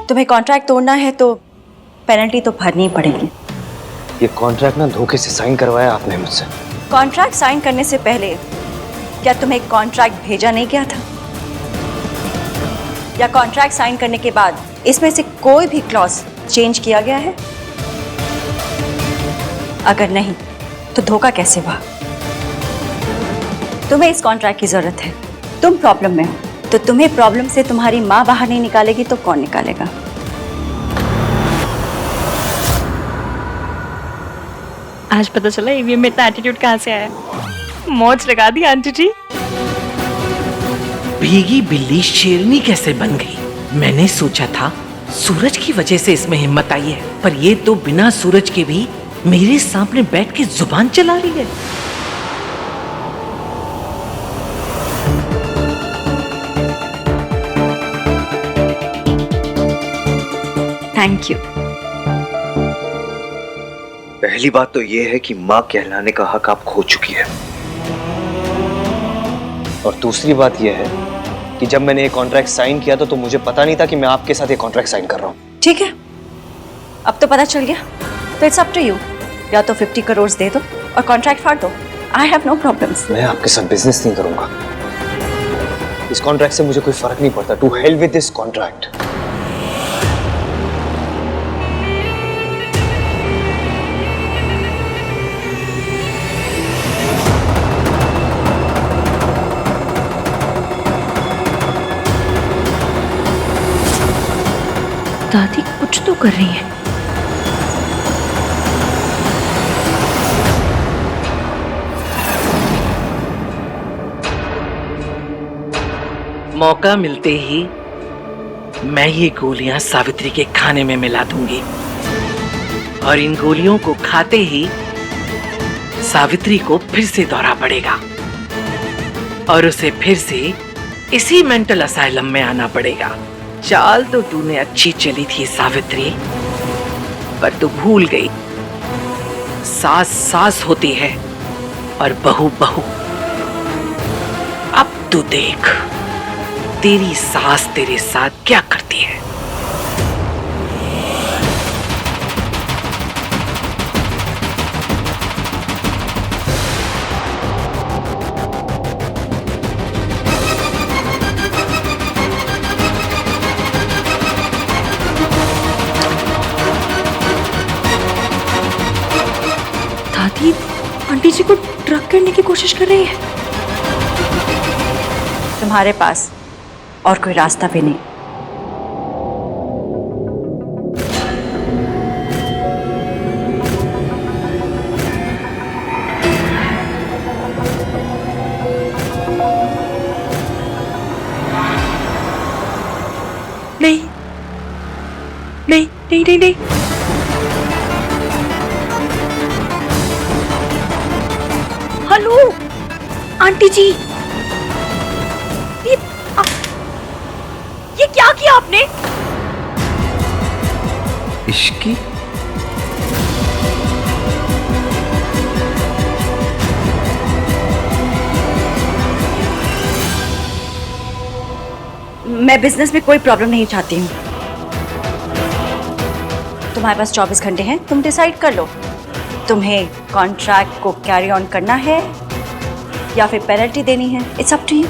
तुम्हें कॉन्ट्रैक्ट तोड़ना है तो पेनल्टी तो भरनी ही पड़ेगी। ये कॉन्ट्रैक्ट ना धोखे से साइन करवाया आपने मुझसे। कॉन्ट्रैक्ट साइन करने से पहले क्या तुम्हें कॉन्ट्रैक्ट भेजा नहीं गया था, या कॉन्ट्रैक्ट साइन करने के बाद इसमें से कोई भी क्लॉज चेंज किया गया है? अगर नहीं तो धोखा कैसे हुआ? तुम्हें इस कॉन्ट्रैक्ट की जरूरत है, तुम प्रॉब्लम में हो, तो तुम्हें प्रॉब्लम से तुम्हारी माँ बाहर नहीं निकालेगी तो कौन निकालेगा? आज पता चला ईवीएम में इतना एटीट्यूड कहाँ से आया। मौज लगा दी आंटी जी। भीगी बिल्ली शेरनी कैसे बन गई? मैंने सोचा था सूरज की वजह से इसमें हिम्मत आई है, पर ये तो बिना सूरज के भी मेरे सामने बैठ के जुबान चला रही है। Thank you. पहली बात तो ये है कि माँ कहलाने का हक आप खो चुकी है, और दूसरी बात ये है कि जब मैंने ये कॉन्ट्रैक्ट साइन किया तो मुझे पता नहीं था कि मैं आपके साथ ये कॉन्ट्रैक्ट साइन कर रहा हूँ। ठीक है, अब तो पता चल गया, तो इट्स अप टू यू। या तो 50 करोड़ दे दो और कॉन्ट्रैक्ट फाड़ दो। I have no problems. मैं आपके साथ बिजनेस नहीं करूंगा। इस कॉन्ट्रैक्ट से मुझे कोई फर्क नहीं पड़ता। To hell with this contract. दादी कुछ तो कर रही है। मौका मिलते ही मैं ये गोलियां सावित्री के खाने में मिला दूंगी, और इन गोलियों को खाते ही सावित्री को फिर से दौरा पड़ेगा और उसे फिर से इसी मेंटल असाइलम में आना पड़ेगा। चाल तो तूने अच्छी चली थी सावित्री, पर तू भूल गई सास सास होती है और बहू बहू। अब तू देख तेरी सास तेरे साथ क्या करती है। दादी आंटी जी को ड्रग करने की कोशिश कर रही है। तुम्हारे पास और कोई रास्ता भी नहीं। नहीं नहीं नहीं नहीं नहीं। हेलो आंटी जी, ये क्या किया आपने? इश्की मैं बिजनेस में कोई प्रॉब्लम नहीं चाहती हूँ। तुम्हारे पास 24 घंटे हैं, तुम डिसाइड कर लो। तुम्हें कॉन्ट्रैक्ट को कैरी ऑन करना है या फिर पेनल्टी देनी है। It's up to you.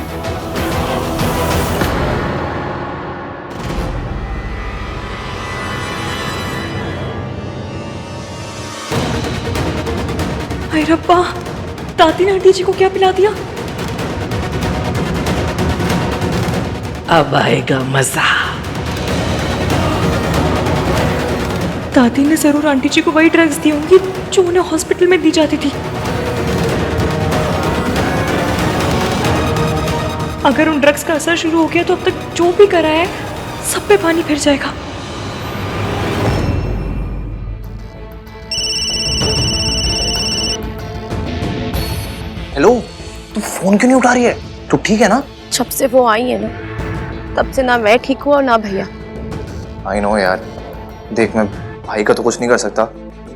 अरे रब्बा, दादी ने आंटी जी को क्या पिला दिया? अब आएगा मजा। दादी ने जरूर आंटी जी को वही ड्रग्स दी होंगी जो उन्हें हॉस्पिटल में दी जाती थी। अगर उन ड्रग्स का असर शुरू हो गया तो अब तक जो भी करा है सब पे पानी फिर जाएगा। हेलो, तू फोन क्यों नहीं उठा रही है? तू ठीक है ना? जब से वो आई है ना, तब से ना मैं ठीक हूँ और ना भैया। आई नो यार, देख मैं भाई का तो कुछ नहीं कर सकता,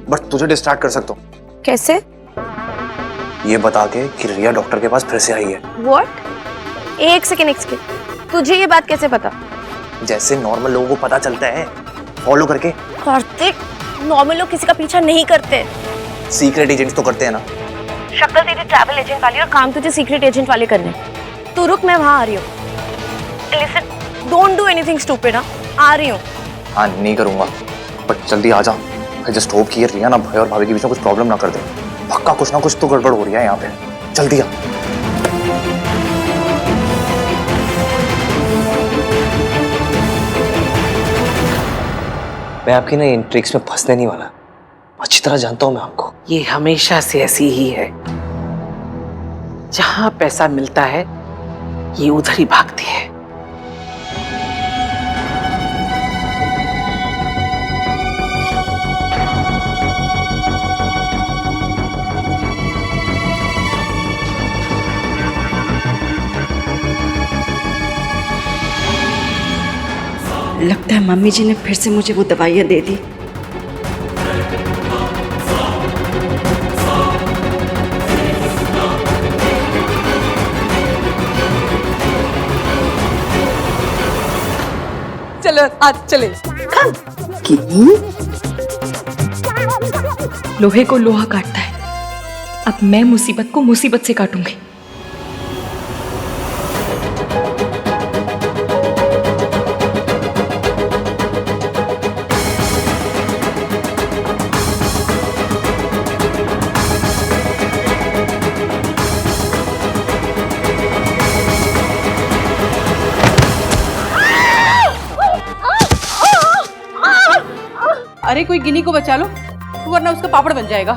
बट तुझे डिस्ट्रैक्ट कर सकता हूँ। कैसे? ये बता के कि रिया डॉक्टर के पास फिर से आई है। व्हाट? एक सेकेंड, तुझे ये बात कैसे पता? जैसे नॉर्मल लोगों को पता चलता है फॉलो करके। कार्तिक, नॉर्मल लोग किसी का पीछा नहीं करते। सीक्रेट एजेंट्स तो करते हैं ना। शक्ल तेरी ट्रैवल एजेंट वाली और काम तुझे सीक्रेट एजेंट वाले करने। तू रुक, मैं वहां आ रही हूँ। Listen, don't do anything stupid. आ रही हूँ। हाँ नहीं करूंगा, बट जल्दी आ जा। आई जस्ट होप कि रिया ना भाई और भाभी के बीच में कुछ प्रॉब्लम ना कर दे। पक्का कुछ ना कुछ तो गड़बड़ हो रही है यहाँ पे। जल्दी आ। मैं आपकी ना इन ट्रिक्स में फंसने नहीं वाला। अच्छी तरह जानता हूं मैं आपको। ये हमेशा से ऐसी ही है। जहां पैसा मिलता है ये उधर ही भागती है। लगता है मम्मी जी ने फिर से मुझे वो दवाइयाँ दे दी। चलो आज चले। लोहे को लोहा काटता है। अब मैं मुसीबत को मुसीबत से काटूंगी। अरे कोई गिनी को बचा लो, वरना उसका पापड़ बन जाएगा।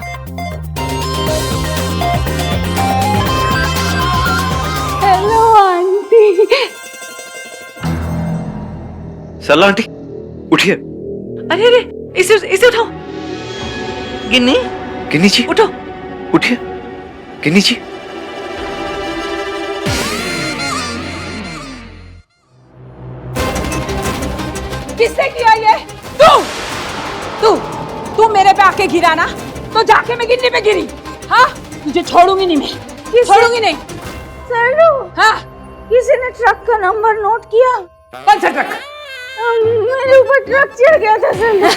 Hello aunty. सरला आंटी उठिए। अरे अरे, इसे उठाओ। गिन्नी, गिन्नी जी उठो। उठिए। गिन्नी जी किसने किया ये? तू मेरे पे आके गिरा ना, तो जाके मैं गिन्नी पे गिरी। हाँ, तुझे छोड़ूंगी नहीं मैं, छोड़ूंगी नहीं। सरलू, हाँ, किसी ने ट्रक का नंबर नोट किया? कौन सा ट्रक? मेरे ऊपर ट्रक चढ़ गया था सरलू।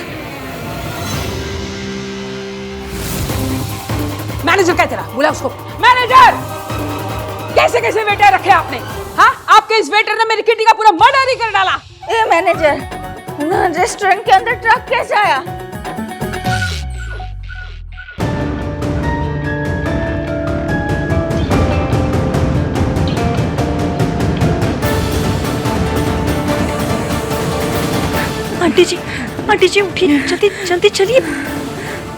मैनेजर क्या तेरा? बुला उसको। मैनेजर! कैसे कैसे वेटर रखे आपने? हाँ, आपके इस वेटर ने मेरी किटी का पूरा मर्डर ही कर डाला। ए मैनेजर, रेस्टोरेंट के अंदर ट्रक कैसे आया? आंटी जी उठिए, जल्दी जल्दी चलिए।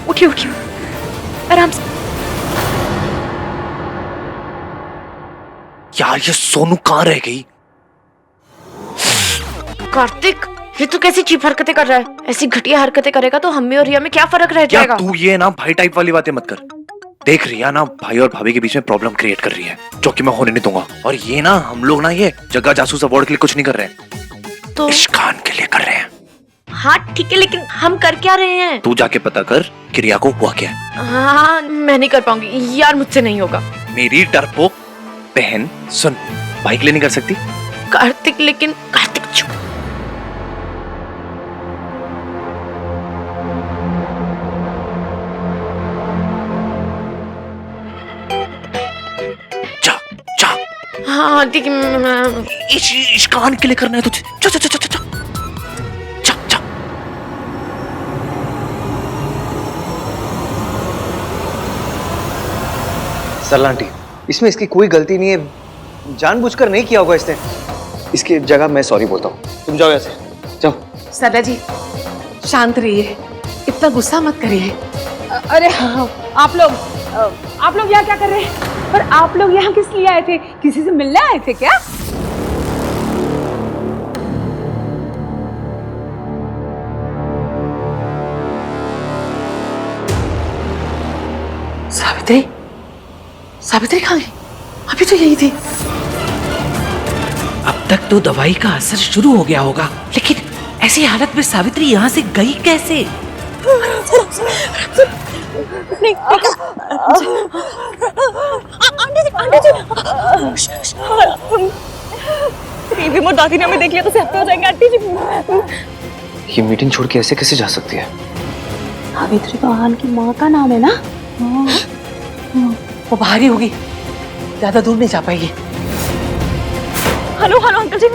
उठिए उठिए, आराम से। यार ये सोनू कहाँ रह गई? कार्तिक, ये तू कैसी चीप हरकतें कर रहा है? ऐसी घटिया हरकतें करेगा तो हम में और रिया में क्या फर्क रह जाएगा? तू ये ना भाई टाइप वाली बातें मत कर। देख रिया ना भाई और भाभी के बीच में प्रॉब्लम क्रिएट कर रही है, जो कि मैं होने नहीं दूंगा। और ये ना हम लोग ना ये जगह जासूस अवार्ड के लिए कुछ नहीं कर रहे हैं, तो इश्कान के लिए कर रहे हैं। हाँ ठीक है, लेकिन हम कर क्या रहे हैं? तू जाके पता कर कि रिया को हुआ क्या है। हाँ, मैं नहीं कर पाऊंगी यार, मुझसे नहीं होगा। मेरी डरपोक बहन सुन, भाई के लिए नहीं कर सकती? कार्तिक, लेकिन कार्तिक चुप। जा जा। हाँ ठीक है, इश्कान के लिए करना है तुझे। जा जा जा जा जा जा जा। सरला आंटी, इसमें इसकी कोई गलती नहीं है, जानबूझकर नहीं किया होगा इसने। इसकी जगह मैं सॉरी बोलता हूँ। तुम जाओ ऐसे, जाओ। सरला जी, शांत रहिए, इतना गुस्सा मत करिए। अरे हाँ, आप लोग यहाँ क्या कर रहे हैं? पर आप लोग यहाँ किस लिए आए थे? किसी से मिलने आए थे क्या? सावित्री, सावित्री कहाँ गई? अभी तो यही थी। अब तक तो दवाई का असर शुरू हो गया होगा, लेकिन ऐसी हालत में सावित्री यहाँ से गई कैसे? नहीं, आंटी जी, वो दादी ने हमें देख लिया तो हफ्ते हो जाएंगे आंटी जी। ये मीटिंग छोड़ के ऐसे कैसे जा सकती है? सावित्री तो आहान की माँ का नाम है ना। वो बाहर ही होगी, ज्यादा दूर नहीं जा पाएगी। हेलो हेलो अंकल जी,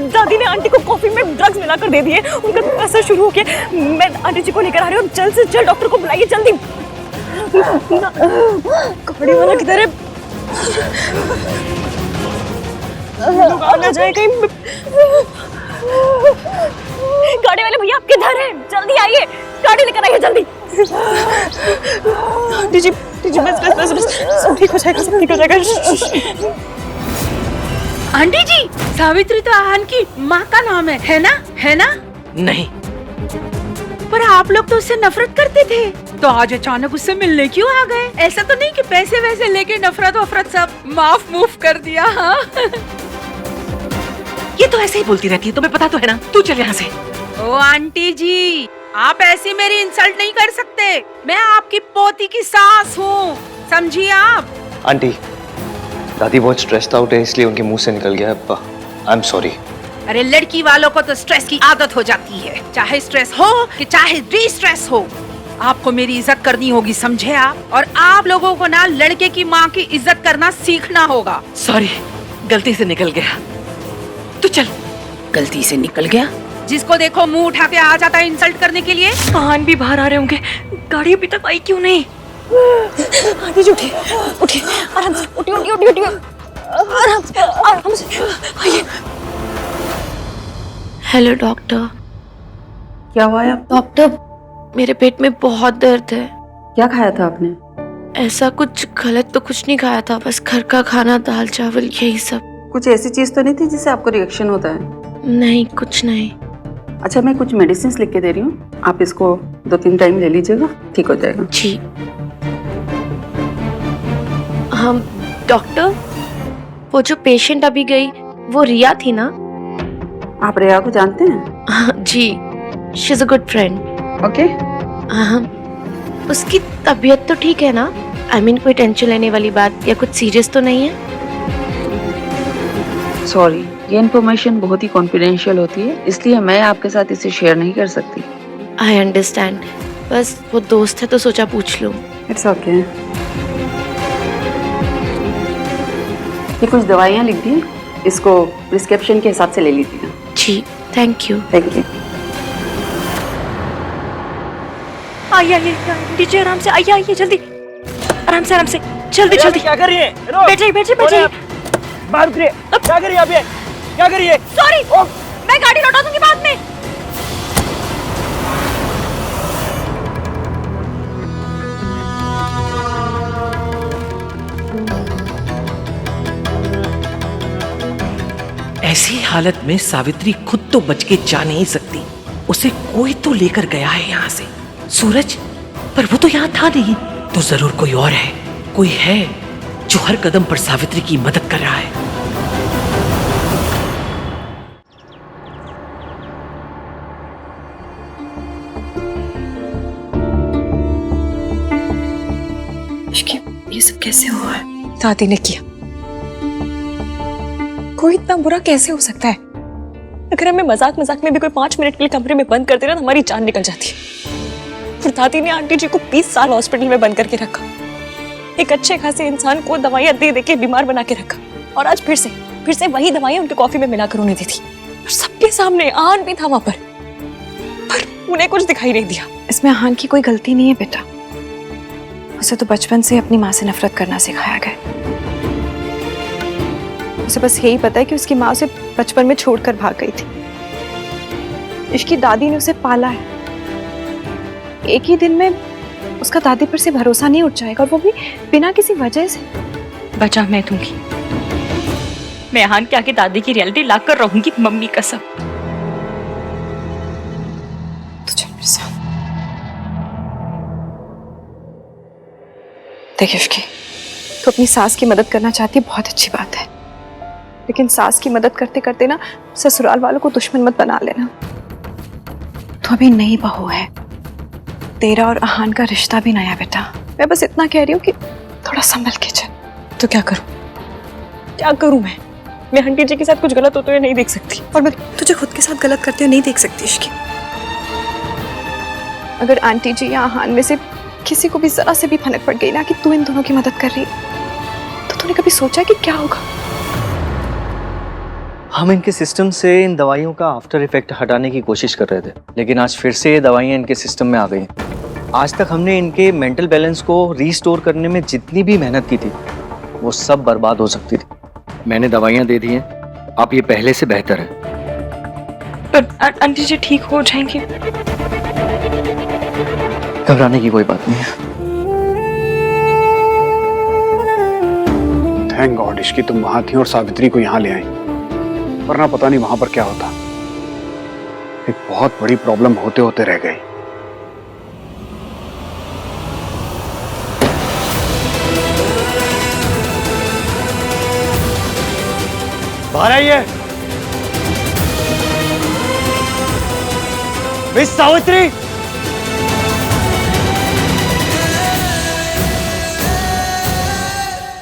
दादी ने आंटी को कॉफी में ड्रग्स मिलाकर दे दिए, उनका असर शुरू हो गया। मैं आंटी जी को लेकर आ रही हूँ, जल्द से जल्द डॉक्टर को बुलाइए जल्दी। कपड़े वाला किधर है? दुकान आ जाए कहीं। गाड़ी वाले भैया आप किधर हैं? जल्दी आइए, गाड़ी लेकर आइए जल्दी। आंटी जी बस सब ठीक हो जाएगा, सब ठीक हो जाएगा। आंटी जी, सावित्री तो आहान की माँ का नाम है ना? है ना? नहीं, पर आप लोग तो उससे नफरत करते थे, तो आज अचानक उससे मिलने क्यों आ गए? ऐसा तो नहीं कि पैसे वैसे लेके नफरत वफरत सब माफ मूफ कर दिया? हाँ ये तो ऐसे ही बोलती रहती है, तुम्हें पता तो है ना। तू चल यहाँ से। ओ आंटी जी, आप ऐसी मेरी इंसल्ट नहीं कर सकते। मैं आपकी पोती की सास हूँ, समझिए आप। आंटी, दादी बहुत स्ट्रेस्ड आउट है इसलिए उनके मुंह से निकल गया। I am sorry. अरे लड़की वालों को तो स्ट्रेस की आदत हो जाती है, चाहे स्ट्रेस हो कि चाहे डी स्ट्रेस हो। आपको मेरी इज्जत करनी होगी, समझे आप? और आप लोगों को ना लड़के की माँ की इज्जत करना सीखना होगा। सॉरी, गलती से निकल गया। तू चल। गलती से निकल गया? जिसको देखो मुंह उठा के आ जाता है इंसल्ट करने के लिए। आहान भी बाहर आ रहे होंगे, गाड़ी अभी तक आई क्यों नहीं? आंटी जी उठिए, आराम से उठिए, आराम से आइए। Hello doctor. क्या हुआ है? डॉक्टर, मेरे पेट में बहुत दर्द है। क्या खाया था आपने? ऐसा कुछ गलत तो कुछ नहीं खाया था, बस घर का खाना, दाल चावल यही सब। कुछ ऐसी चीज तो नहीं थी जिससे आपको रिएक्शन होता है? नहीं, कुछ नहीं। अच्छा, मैं कुछ मेडिसिन लिख के दे रही हूँ, आप इसको 2-3 टाइम ले लीजिएगा, ठीक हो जाएगा। जी। हम डॉक्टर, वो जो पेशेंट अभी गई वो रिया थी ना? आप रिया को जानते हैं? हाँ, जी, she is a good friend. Okay. उसकी तबीयत तो ठीक है ना? आई मीन कोई टेंशन लेने वाली बात या कुछ सीरियस तो नहीं है? सॉरी, ये इन्फॉर्मेशन बहुत ही कॉन्फिडेंशियल होती है, इसलिए मैं आपके साथ इसे शेयर नहीं कर सकती। आई अंडरस्टैंड, बस वो दोस्त है तो सोचा पूछ लूं। It's okay. ये कुछ दवाइयाँ लिख दी, इसको प्रिस्क्रिप्शन के हिसाब से ले लीजिएगा। जी, थैंक यू। Thank you. आइए नीचे, आराम से आइए जल्दी, आराम से जल्दी। क्या कर रही है? बैठ जाइए। बाहर उतरिए। क्या कर रही है आप? ये क्या कर रही है? सॉरी, मैं गाड़ी लौटा दूंगी बाद में। ऐसी हालत में सावित्री खुद तो बच के जा नहीं सकती, उसे कोई तो लेकर गया है यहाँ से। सूरज, पर वो तो यहाँ था नहीं, तो जरूर कोई और है, कोई है जो हर कदम पर सावित्री की मदद कर रहा है। ये सब कैसे हुआ है? दादी ने किया। कोई इतना बुरा कैसे हो सकता है? अगर हमें मजाक में भी कोई 5 मिनट के लिए कमरे में बंद कर दे ना तो हमारी जान निकल जाती है। फिर दादी ने आंटी जी को 20 साल हॉस्पिटल में बंद करके रखा, एक अच्छे खासे इंसान को दवाइयां दे के बीमार बना के रखा, और आज फिर से वही दवाइयां उनके कॉफी में मिलाकर उन्हें दी थी। और सबके सामने आहान भी था वहां पर उन्हें कुछ दिखाई नहीं दिया। इसमें आहान की कोई गलती नहीं है बेटा, उसे तो बचपन से अपनी माँ से नफरत करना सिखाया गया। उसे बस यही पता है कि उसकी माँ उसे बचपन में छोड़कर भाग गई थी। इसकी दादी ने उसे पाला है, एक ही दिन में उसका दादी पर से भरोसा नहीं उठ जाएगा, और वो भी बिना किसी वजह से। बचा मैं दूंगी, मैं आहान के आगे दादी की रियलिटी लाकर रहूंगी, मम्मी कसम। तो चल मेरे साथ। देखिए विक्की, तो अपनी सास की मदद करना चाहती है, बहुत अच्छी बात है, लेकिन सास की मदद करते करते ना ससुराल वालों को दुश्मन मत बना लेना। तो अभी नई बहू है, तेरा और आहान का रिश्ता भी नया बेटा। मैं बस इतना कह रही हूँ कि थोड़ा संभल के चल। तो क्या करूं मैं? मैं आंटी जी के साथ कुछ गलत होते हुए नहीं देख सकती, और मैं तुझे खुद के साथ गलत करते हुए नहीं देख सकती इश्की। अगर आंटी जी या आहान में से किसी को भी जरा से भी भनक पड़ गई ना कि तू इन दोनों की मदद कर रही है, तो तूने कभी सोचा कि क्या होगा? हम इनके सिस्टम से इन दवाइयों का आफ्टर इफेक्ट हटाने की कोशिश कर रहे थे, लेकिन आज फिर से ये दवाइयाँ इनके सिस्टम में आ गई। आज तक हमने इनके मेंटल बैलेंस को रीस्टोर करने में जितनी भी मेहनत की थी, वो सब बर्बाद हो सकती थी। मैंने दवाइयाँ दे दी हैं, आप ये पहले से बेहतर है। पर आंटी जी ठीक हो जाएंगे? घबराने की कोई बात नहीं है। थैंक गॉड इश्की तुम वहां थी और सावित्री को यहाँ ले आई, वरना पता नहीं वहां पर क्या होता। एक बहुत बड़ी प्रॉब्लम होते होते रह गई। बाहर आइए। मिस सावित्री,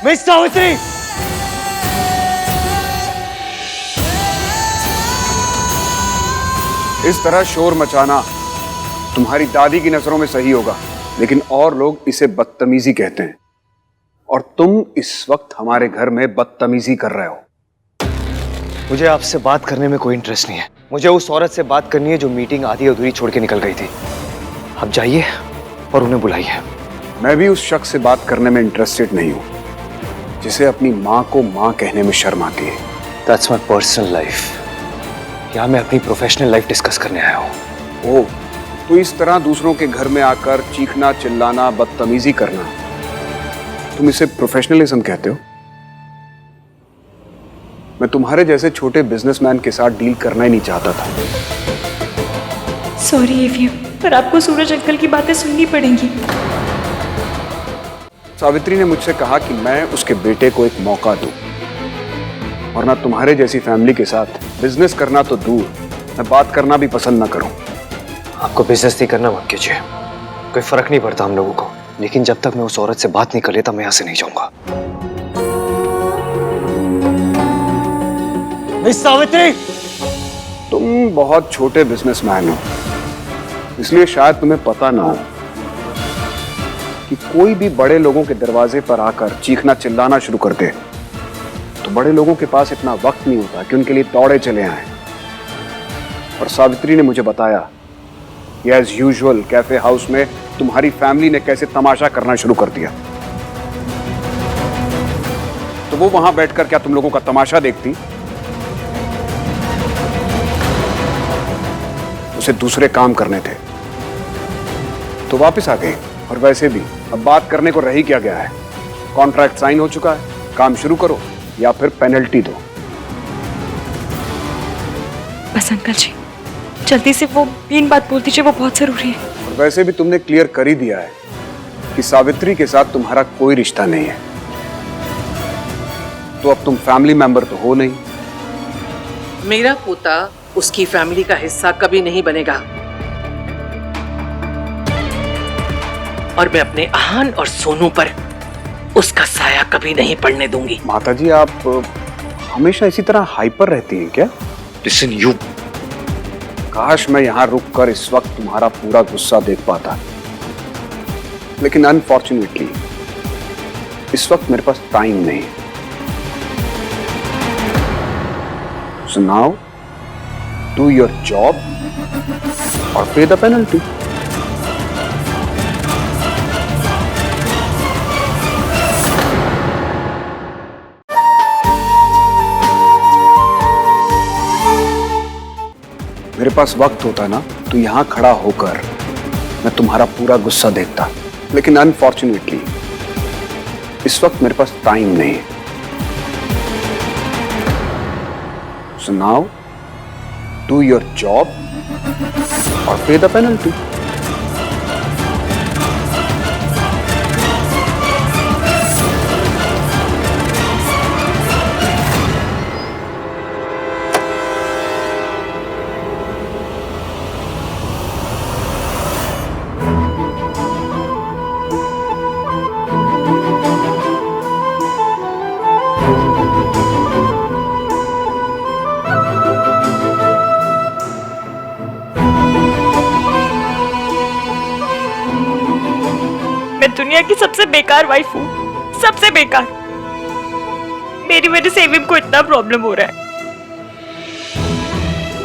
मिस सावित्री, इस तरह शोर मचाना तुम्हारी दादी की नजरों में सही होगा, लेकिन और लोग इसे बदतमीजी कहते हैं, और तुम इस वक्त हमारे घर में बदतमीजी कर रहे हो। मुझे आपसे बात करने में कोई इंटरेस्ट नहीं है। मुझे उस औरत से बात करनी है जो मीटिंग आधी अधूरी छोड़ के निकल गई थी। आप जाइए और उन्हें बुलाइए। मैं भी उस शख्स से बात करने में इंटरेस्टेड नहीं हूं जिसे अपनी माँ को माँ कहने में शर्म आती है। That's my personal life. यहाँ मैं अपनी प्रोफेशनल लाइफ डिस्कस करने आया हूँ। ओह, तो इस तरह दूसरों के घर में आकर चीखना, चिल्लाना, बदतमीजी करना, तुम इसे प्रोफेशनलिज्म कहते हो? मैं तुम्हारे जैसे छोटे बिजनेसमैन के साथ डील करना ही नहीं चाहता था। सॉरी एफियम, पर आपको सूरज अंकल की बातें सुननी पड़ेंगी। सावित्री ने मुझसे कहा कि मैं उसके बेटे को एक मौका दूं, वरना तुम्हारे जैसी फैमिली के साथ बिजनेस करना तो दूर, मैं बात करना भी पसंद ना करूं। आपको बिजनेस नहीं करना मत कीजिए, कोई फर्क नहीं पड़ता हम लोगों को, लेकिन जब तक मैं उस औरत से बात नहीं कर लेता मैं यहाँ से नहीं जाऊंगा। मिस सावित्री, तुम बहुत छोटे बिजनेसमैन हो, इसलिए शायद तुम्हें पता ना हो कि कोई भी बड़े लोगों के दरवाजे पर आकर चीखना चिल्लाना शुरू कर दे तो बड़े लोगों के पास इतना वक्त नहीं होता कि उनके लिए दौड़े चले आए। और सावित्री ने मुझे बताया कि एज यूजुअल कैफे हाउस में तुम्हारी फैमिली ने कैसे तमाशा करना शुरू कर दिया। तो वो वहां बैठकर क्या तुम लोगों का तमाशा देखती? उसे दूसरे काम करने थे तो वापस आ गई। और वैसे भी अब बात करने को रह ही क्या गया है? कॉन्ट्रैक्ट साइन हो चुका है, काम शुरू करो या फिर पेनल्टी दो। बस अंकल जी, जल्दी से वो तीन बात बोल दीजिए, वो बहुत जरूरी है। और वैसे भी तुमने क्लियर कर ही दिया है कि सावित्री के साथ तुम्हारा कोई रिश्ता नहीं है, तो अब तुम फैमिली मेंबर तो हो नहीं। मेरा पोता उसकी फैमिली का हिस्सा कभी नहीं बनेगा, और मैं अपने आहान और सोनू पर उसका साया कभी नहीं पड़ने दूंगी। माताजी, आप हमेशा इसी तरह हाइपर रहती हैं क्या? लिसन यू, काश मैं यहाँ रुककर इस वक्त तुम्हारा पूरा गुस्सा देख पाता, लेकिन अनफॉर्चुनेटली इस वक्त मेरे पास टाइम नहीं। So now do your job और पे द पेनल्टी। मेरे पास वक्त होता ना तो यहां खड़ा होकर मैं तुम्हारा पूरा गुस्सा देखता, लेकिन अनफॉर्चुनेटली इस वक्त मेरे पास टाइम नहीं। So now do your job और पे द पेनल्टी। मैं दुनिया की सबसे बेकार वाइफ हूँ, सबसे बेकार। मेरी वजह से एविम को इतना प्रॉब्लम हो रहा है।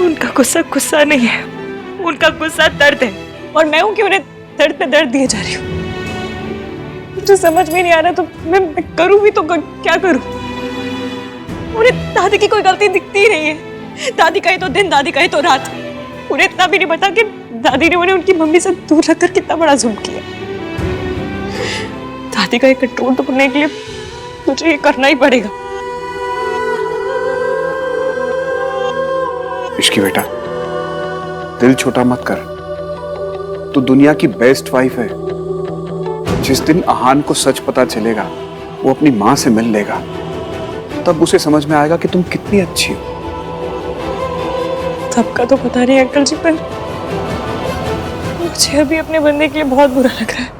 उनका गुस्सा गुस्सा नहीं है, उनका गुस्सा दर्द है, और मैं हूं कि उन्हें दर्द पे दर्द दिए जा रही हूँ। मुझे समझ में नहीं आ रहा, तो मैं करूँ भी तो क्या करूँ? उन्हें दादी की कोई गलती दिखती ही नहीं है। दादी कहे तो दिन, दादी कहे तो रात। उन्हें इतना भी नहीं पता कि दादी ने उन्हें उनकी मम्मी से दूर रखकर कितना बड़ा जुल्म किया। दादी का ये कंट्रोल तो करने के लिए मुझे ये करना ही पड़ेगा। इश्की बेटा, दिल छोटा मत कर। तू दुनिया की बेस्ट वाइफ है। जिस दिन आहान को सच पता चलेगा, वो अपनी माँ से मिल लेगा, तब उसे समझ में आएगा कि तुम कितनी अच्छी हो। तब का तो पता नहीं अंकल जी, पर मुझे अभी अपने बंदे के लिए बहुत बुरा लग रहा है।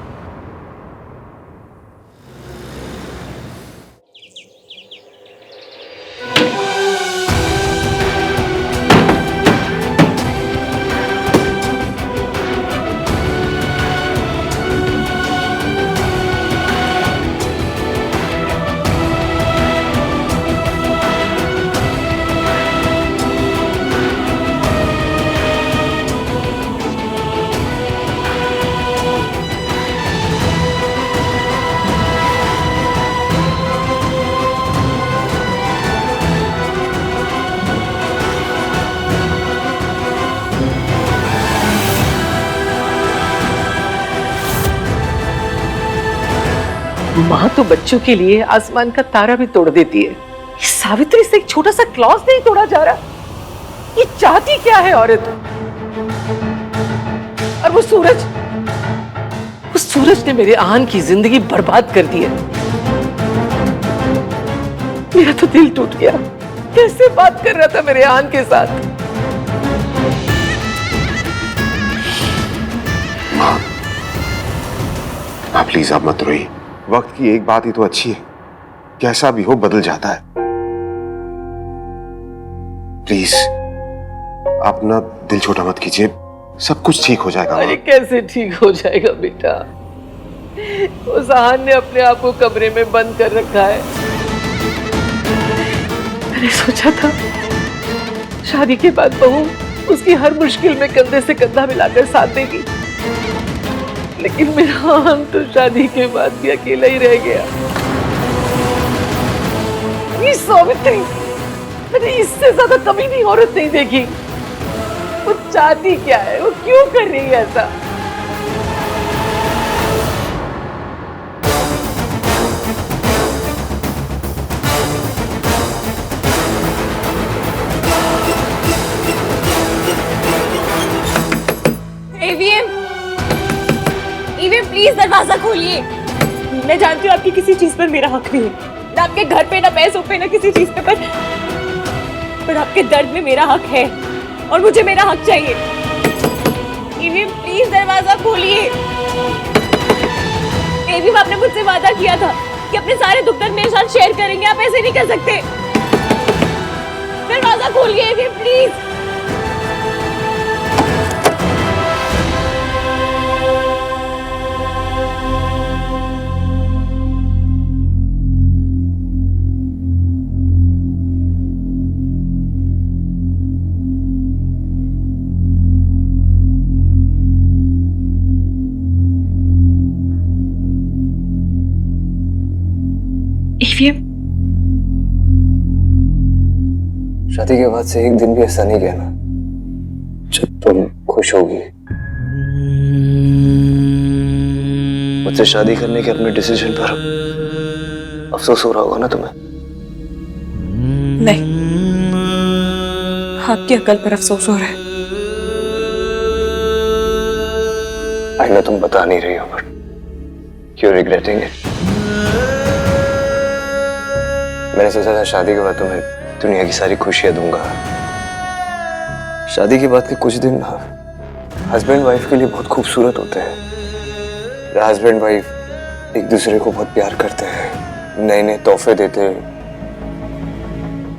माँ तो बच्चों के लिए आसमान का तारा भी तोड़ देती है। ये सावित्री से एक छोटा सा क्लॉज नहीं तोड़ा जा रहा। ये चाहती क्या है औरत? और वो सूरज ने मेरे आहान की जिंदगी बर्बाद कर दी है। मेरा तो दिल टूट गया। कैसे बात कर रहा था मेरे आहान के साथ। माँ प्लीज आप मत रोइए। वक्त की एक बात ही तो अच्छी है, कैसा भी हो बदल जाता है। प्लीज आप ना दिल छोटा मत कीजिए, सब कुछ ठीक हो जाएगा। अरे कैसे ठीक हो जाएगा बेटा? उस आहान ने अपने आप को कमरे में बंद कर रखा है। मैंने सोचा था शादी के बाद बहू उसकी हर मुश्किल में कंधे से कंधा मिलाकर साथ देगी, लेकिन मेरा आहान तो शादी के बाद भी अकेला ही रह गया। ये सावित्री, मैंने इससे ज्यादा कभी भी औरत नहीं देखी। वो चाहती क्या है? वो क्यों कर रही है ऐसा? एविएम प्लीज दरवाजा खोलिए। मैं जानती हूँ आपकी किसी चीज पर मेरा हक नहीं है, ना आपके घर पे, ना पैसों पे, ना किसी चीज पे, पर आपके दर्द में मेरा हक है और मुझे मेरा हक चाहिए। एविएम प्लीज दरवाजा खोलिए। एविएम, आपने मुझसे वादा किया था कि अपने सारे दुख दर्द मेरे साथ शेयर करेंगे, आप ऐसे नहीं कर सकते। दरवाजा खोलिए एविएम प्लीज। शादी के बाद से एक दिन भी ऐसा नहीं गया ना जब तुम खुश होगी। मुझसे शादी करने के अपने डिसीजन पर अफसोस हो रहा होगा ना तुम्हें? नहीं, आपकी अकल पर अफसोस हो रहा है। आई नो तुम बता नहीं रही हो, बट you're regretting it। मैंने सोचा था शादी के बाद तुम्हें दुनिया की सारी खुशियां दूंगा। शादी के बाद के कुछ दिन हस्बैंड वाइफ के लिए बहुत खूबसूरत होते हैं। हस्बैंड वाइफ एक दूसरे को बहुत प्यार करते हैं, नए नए तोहफे देते हैं,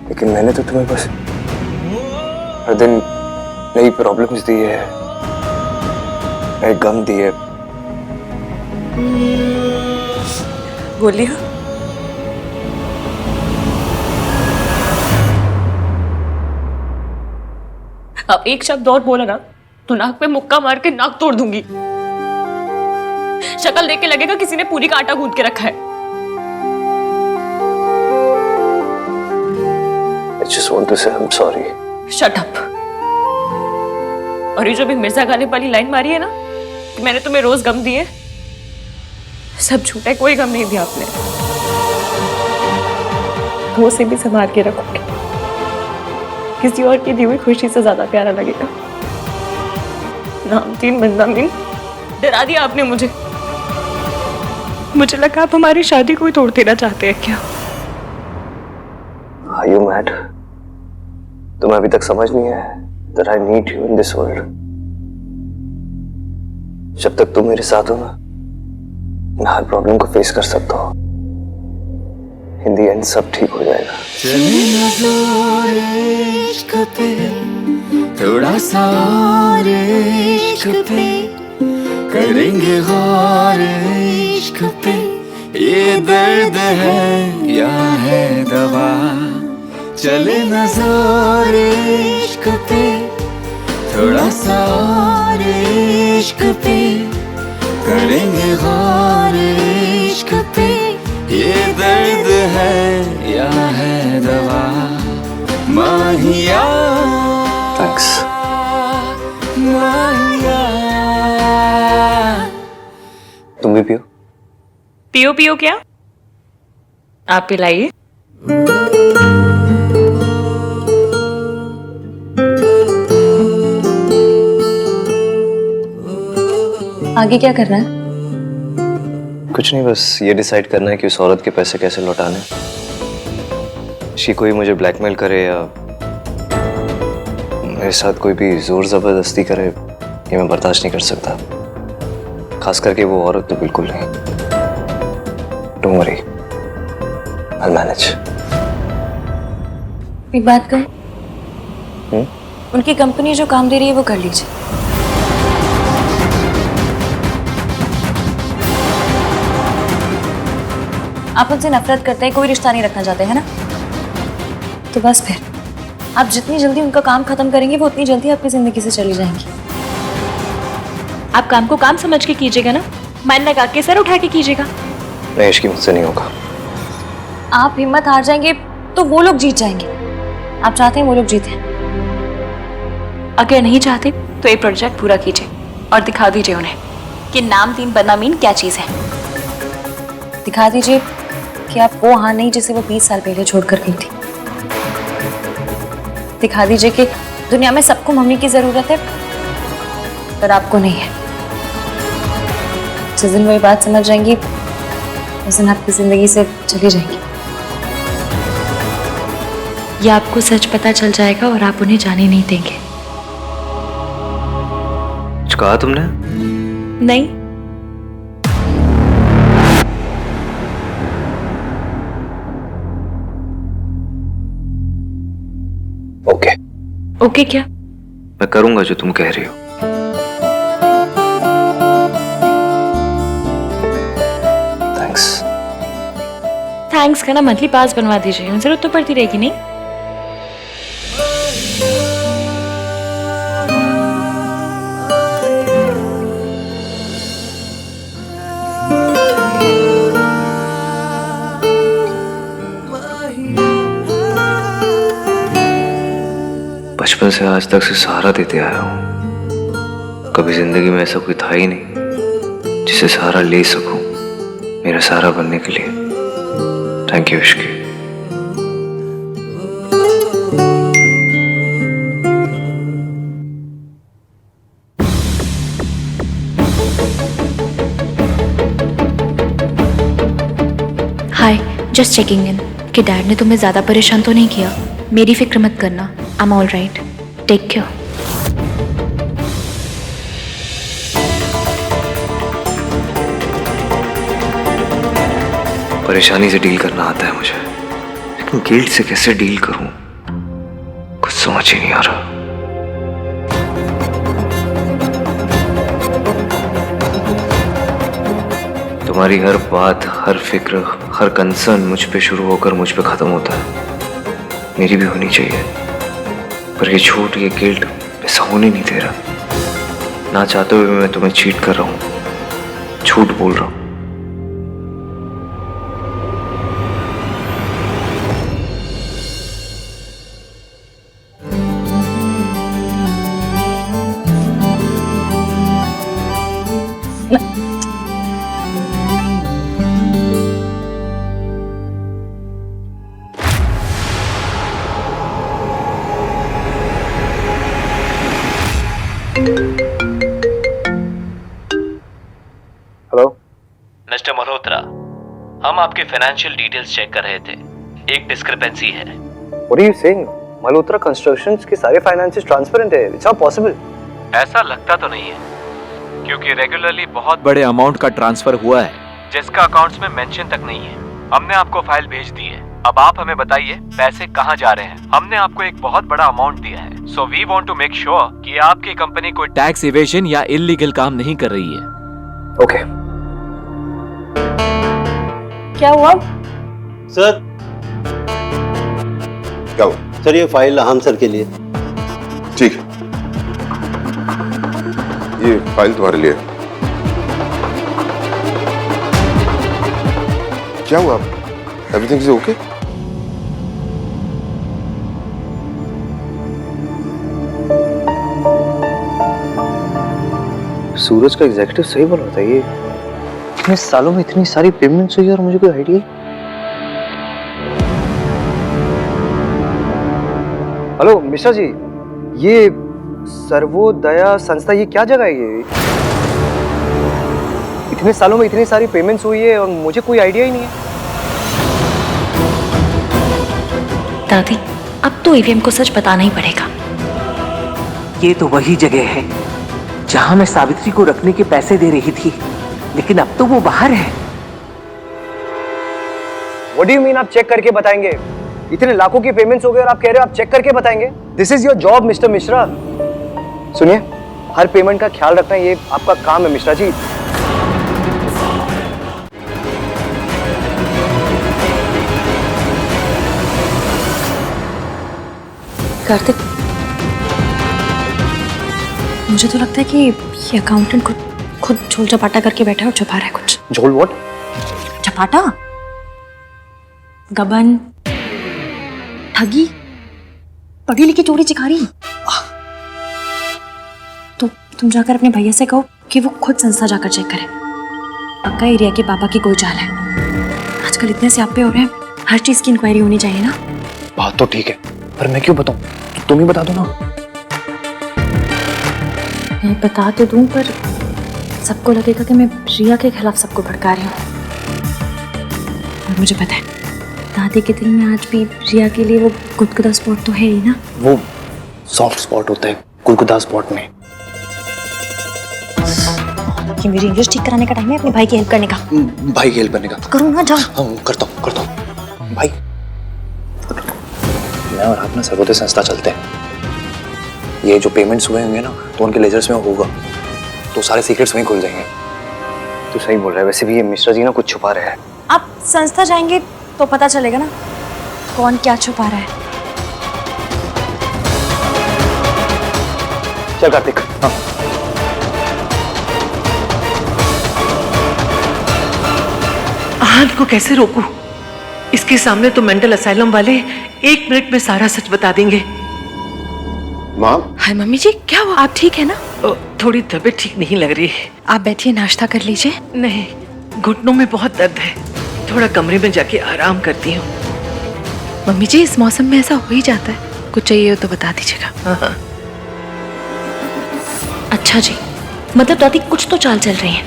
लेकिन मैंने तो तुम्हें बस हर दिन नई प्रॉब्लम्स दी है, नए गम दिए, गोलियां? अब एक शब्द और बोला ना तो नाक पे मुक्का मार के नाक तोड़ दूंगी। शक्ल देख के लगेगा किसी ने पूरी का आटा गूंथ के रखा है। I just want to say I'm sorry. Shut up. और ये जो भी मिर्जा गालिब वाली लाइन मारी है ना कि मैंने तुम्हें रोज गम दिए, सब झूठा है, कोई गम नहीं दिया आपने। तो उसे भी संभाल के रखोगे, किसी और की दी हुई खुशी से ज्यादा प्यारा लगेगा। नामतीन बंदामीन डरा दिया आपने मुझे। मुझे लगा आप हमारी शादी को ही तोड़ देना चाहते हैं क्या? Are you mad? तुम्हें अभी तक समझ नहीं आया that I need you in this world. जब तक तुम मेरे साथ हो ना, मैं हर प्रॉब्लम को फेस कर सकता हूँ। In the end सब ठीक हो जाएगा। चले ना जोर इश्क पे, थोड़ा सा और इश्क पे, करेंगे गौर इश्क पे, ये दर्द है या है दवा। चले ना जोर इश्क पे, थोड़ा सा और इश्क पे, करेंगे गौर इश्क पे, ये दर्द है या है दवा। माहिया Thanks. माहिया। तुम भी पियो। पियो पियो क्या? आप पिलाइए। आगे क्या करना है? कुछ नहीं, बस ये डिसाइड करना है कि उस औरत के पैसे कैसे लौटाने। शी कोई मुझे ब्लैकमेल करे या मेरे साथ कोई भी जोर जबरदस्ती करे, ये मैं बर्दाश्त नहीं कर सकता। खास करके वो औरत तो बिल्कुल नहीं। Don't worry, I'll manage. एक बात कहूं? उनकी कंपनी जो काम दे रही है वो कर लीजिए। आप उनसे नफरत करते हैं, कोई रिश्ता नहीं रखना चाहते हैं ना? तो बस फिर आप जितनी जल्दी उनका काम खत्म करेंगे वो उतनी जल्दी आपकी जिंदगी से चली जाएंगी। आप काम को काम समझ के कीजिएगा ना, मन लगा के सर उठा के कीजिएगा। नहीं, इसकी मुझसे नहीं होगा। आप हिम्मत हार जाएंगे तो वो लोग जीत जाएंगे। आप चाहते हैं वो लोग जीते? अगर नहीं चाहते तो ये प्रोजेक्ट पूरा कीजिए और दिखा दीजिए उन्हें कि नामतीन बदनामीन क्या चीज है। दिखा दीजिए कि आप वो हाँ नहीं जिसे वो 20 साल पहले छोड़कर गई थी। दिखा दीजिए कि दुनिया में सबको मम्मी की जरूरत है पर आपको नहीं है। जिस दिन वो ये बात समझ जाएंगी उस दिन आपकी जिंदगी से चली जाएंगी। या आपको सच पता चल जाएगा और आप उन्हें जाने नहीं देंगे। कुछ कहा तुमने? नहीं। ओके। ओके क्या? मैं करूंगा जो तुम कह रही हो। थैंक्स। थैंक्स का ना मंथली पास बनवा दीजिए, जरूरत तो पड़ती रहेगी नहीं? बचपन से आज तक से सहारा देते आया हूं। कभी जिंदगी में ऐसा कोई था ही नहीं जिसे सहारा ले सकूं, मेरा सहारा बनने के लिए। Thank you Ishki. Hi, just checking in कि डैड ने तुम्हें ज्यादा परेशान तो नहीं किया। मेरी फिक्र मत करना, I am all right, take care. परेशानी से डील करना आता है मुझे, लेकिन गिल्ट से कैसे डील करूं कुछ समझ ही नहीं आ रहा। तुम्हारी हर बात, हर फिक्र, हर कंसर्न मुझ पे शुरू होकर मुझ पे खत्म होता है। मेरी भी होनी चाहिए, पर ये झूठ, ये गिल्ट ऐसा होने नहीं दे रहा। ना चाहते हुए मैं तुम्हें चीट कर रहा हूँ, झूठ बोल रहा हूँ। हेलो मिस्टर मल्होत्रा, हम आपके फाइनेंशियल डिटेल्स चेक कर रहे थे। एक डिस्क्रिपेंसी है। What are you saying? Malhotra constructions के सारे फाइनेंसेस ट्रांसपेरेंट है। It's not possible. ऐसा लगता तो नहीं है, क्योंकि रेगुलरली बहुत बड़े अमाउंट का ट्रांसफर हुआ है जिसका अकाउंट्स में मेंशन तक नहीं है। हमने आपको फाइल भेज दी है, अब आप हमें बताइए पैसे कहाँ जा रहे हैं। हमने आपको एक बहुत बड़ा अमाउंट दिया है, so we want to make sure कि आपकी कंपनी कोई टैक्स इवेजन या इलीगल काम नहीं कर रही है। ओके। क्या हुआ? सर, क्या हुआ? सर ये फाइल हम सर के लिए। ठीक है, ये फाइल तुम्हारे लिए। क्या हुआ? Everything is okay? सूरज का एग्जीक्यूटिव सही बोल रहा था। ये इतने सालों में इतनी सारी पेमेंट्स हुई और मुझे कोई आइडिया। हेलो मिश्रा जी, ये सर्वोदया संस्था ये क्या जगह है? ये इतने सालों में इतनी सारी पेमेंट्स हुई है और मुझे कोई आइडिया ही नहीं है। दादी, अब तो ईवीएम को सच बताना ही पड़ेगा। ये तो वही जगह है जहां मैं सावित्री को रखने के पैसे दे रही थी, लेकिन अब तो वो बाहर है। What do you mean आप चेक करके बताएंगे? इतने लाखों की पेमेंट्स हो गए और आप कह रहे हो आप चेक करके बताएंगे? This is your job mister Mishra. सुनिए, हर पेमेंट का ख्याल रखना ये आपका काम है मिश्रा जी। कार्तिक, मुझे तो लगता है कि ये अकाउंटेंट खुद झोल चपाटा करके बैठा है और छुपा रहा है कुछ। झोल व्हाट? चपाटा, गबन, ठगी, पढ़ी लिखी चोरी चिकारी। तो तुम जाकर अपने भैया से कहो कि वो खुद संस्था जाकर चेक करे। पक्का एरिया के पापा की कोई चाल है। आजकल इतने स्यापे हो रहे हैं, हर चीज की इंक्वायरी होनी चाहिए ना। बात तो ठीक है, पर मैं क्यों बताऊं? तो तुम ही बता दो ना। मैं बता तो दूं, पर सबको लगेगा कि मैं रिया के खिलाफ सबको भड़का रही हूँ। और मुझे पता है, दादी के दिल में आज भी रिया के लिए वो गुदगुदा स्पॉट तो है ही ना। वो सॉफ्ट स्पॉट होता है, गुदगुदा स्पॉट में। ये मेरी इंग्लिश ठीक कराने का टाइम है अपने भाई की हेल्प करने का। भाई की हेल्प करने का? करूँ ना, जा। हाँ, करता हूँ। भाई, मैं और आप ना सर्वोदय संस्था चलते हैं। ये जो पेमेंट्स हुए होंगे ना, तो उनके लेजर्स में होगा, तो सारे सीक्रेट्स वहीं खुल जाएंगे। तू सही बोल रहा है। वैसे भी ये मिश्रा जी ना कुछ छुपा रहे हैं। आप संस्था जाएंगे तो पता चलेगा ना कौन क्या छुपा रहा है। चल कार्तिक। हाँ। आहत को कैसे रोकूं? इसके सामने तो मेंटल असाइलम वाले 1 मिनट में सारा सच बता देंगे। माँ, हाय मम्मी जी, क्या हुआ? आप ठीक है ना? थोड़ी तबीयत ठीक नहीं लग रही है। आप बैठिए, नाश्ता कर लीजिए। नहीं, घुटनों में बहुत दर्द है, थोड़ा कमरे में जाके आराम करती हूँ। मम्मी जी, इस मौसम में ऐसा हो ही जाता है। कुछ चाहिए हो तो बता दीजिएगा। हाँ। अच्छा जी, मतलब दादी कुछ तो चाल चल रही है,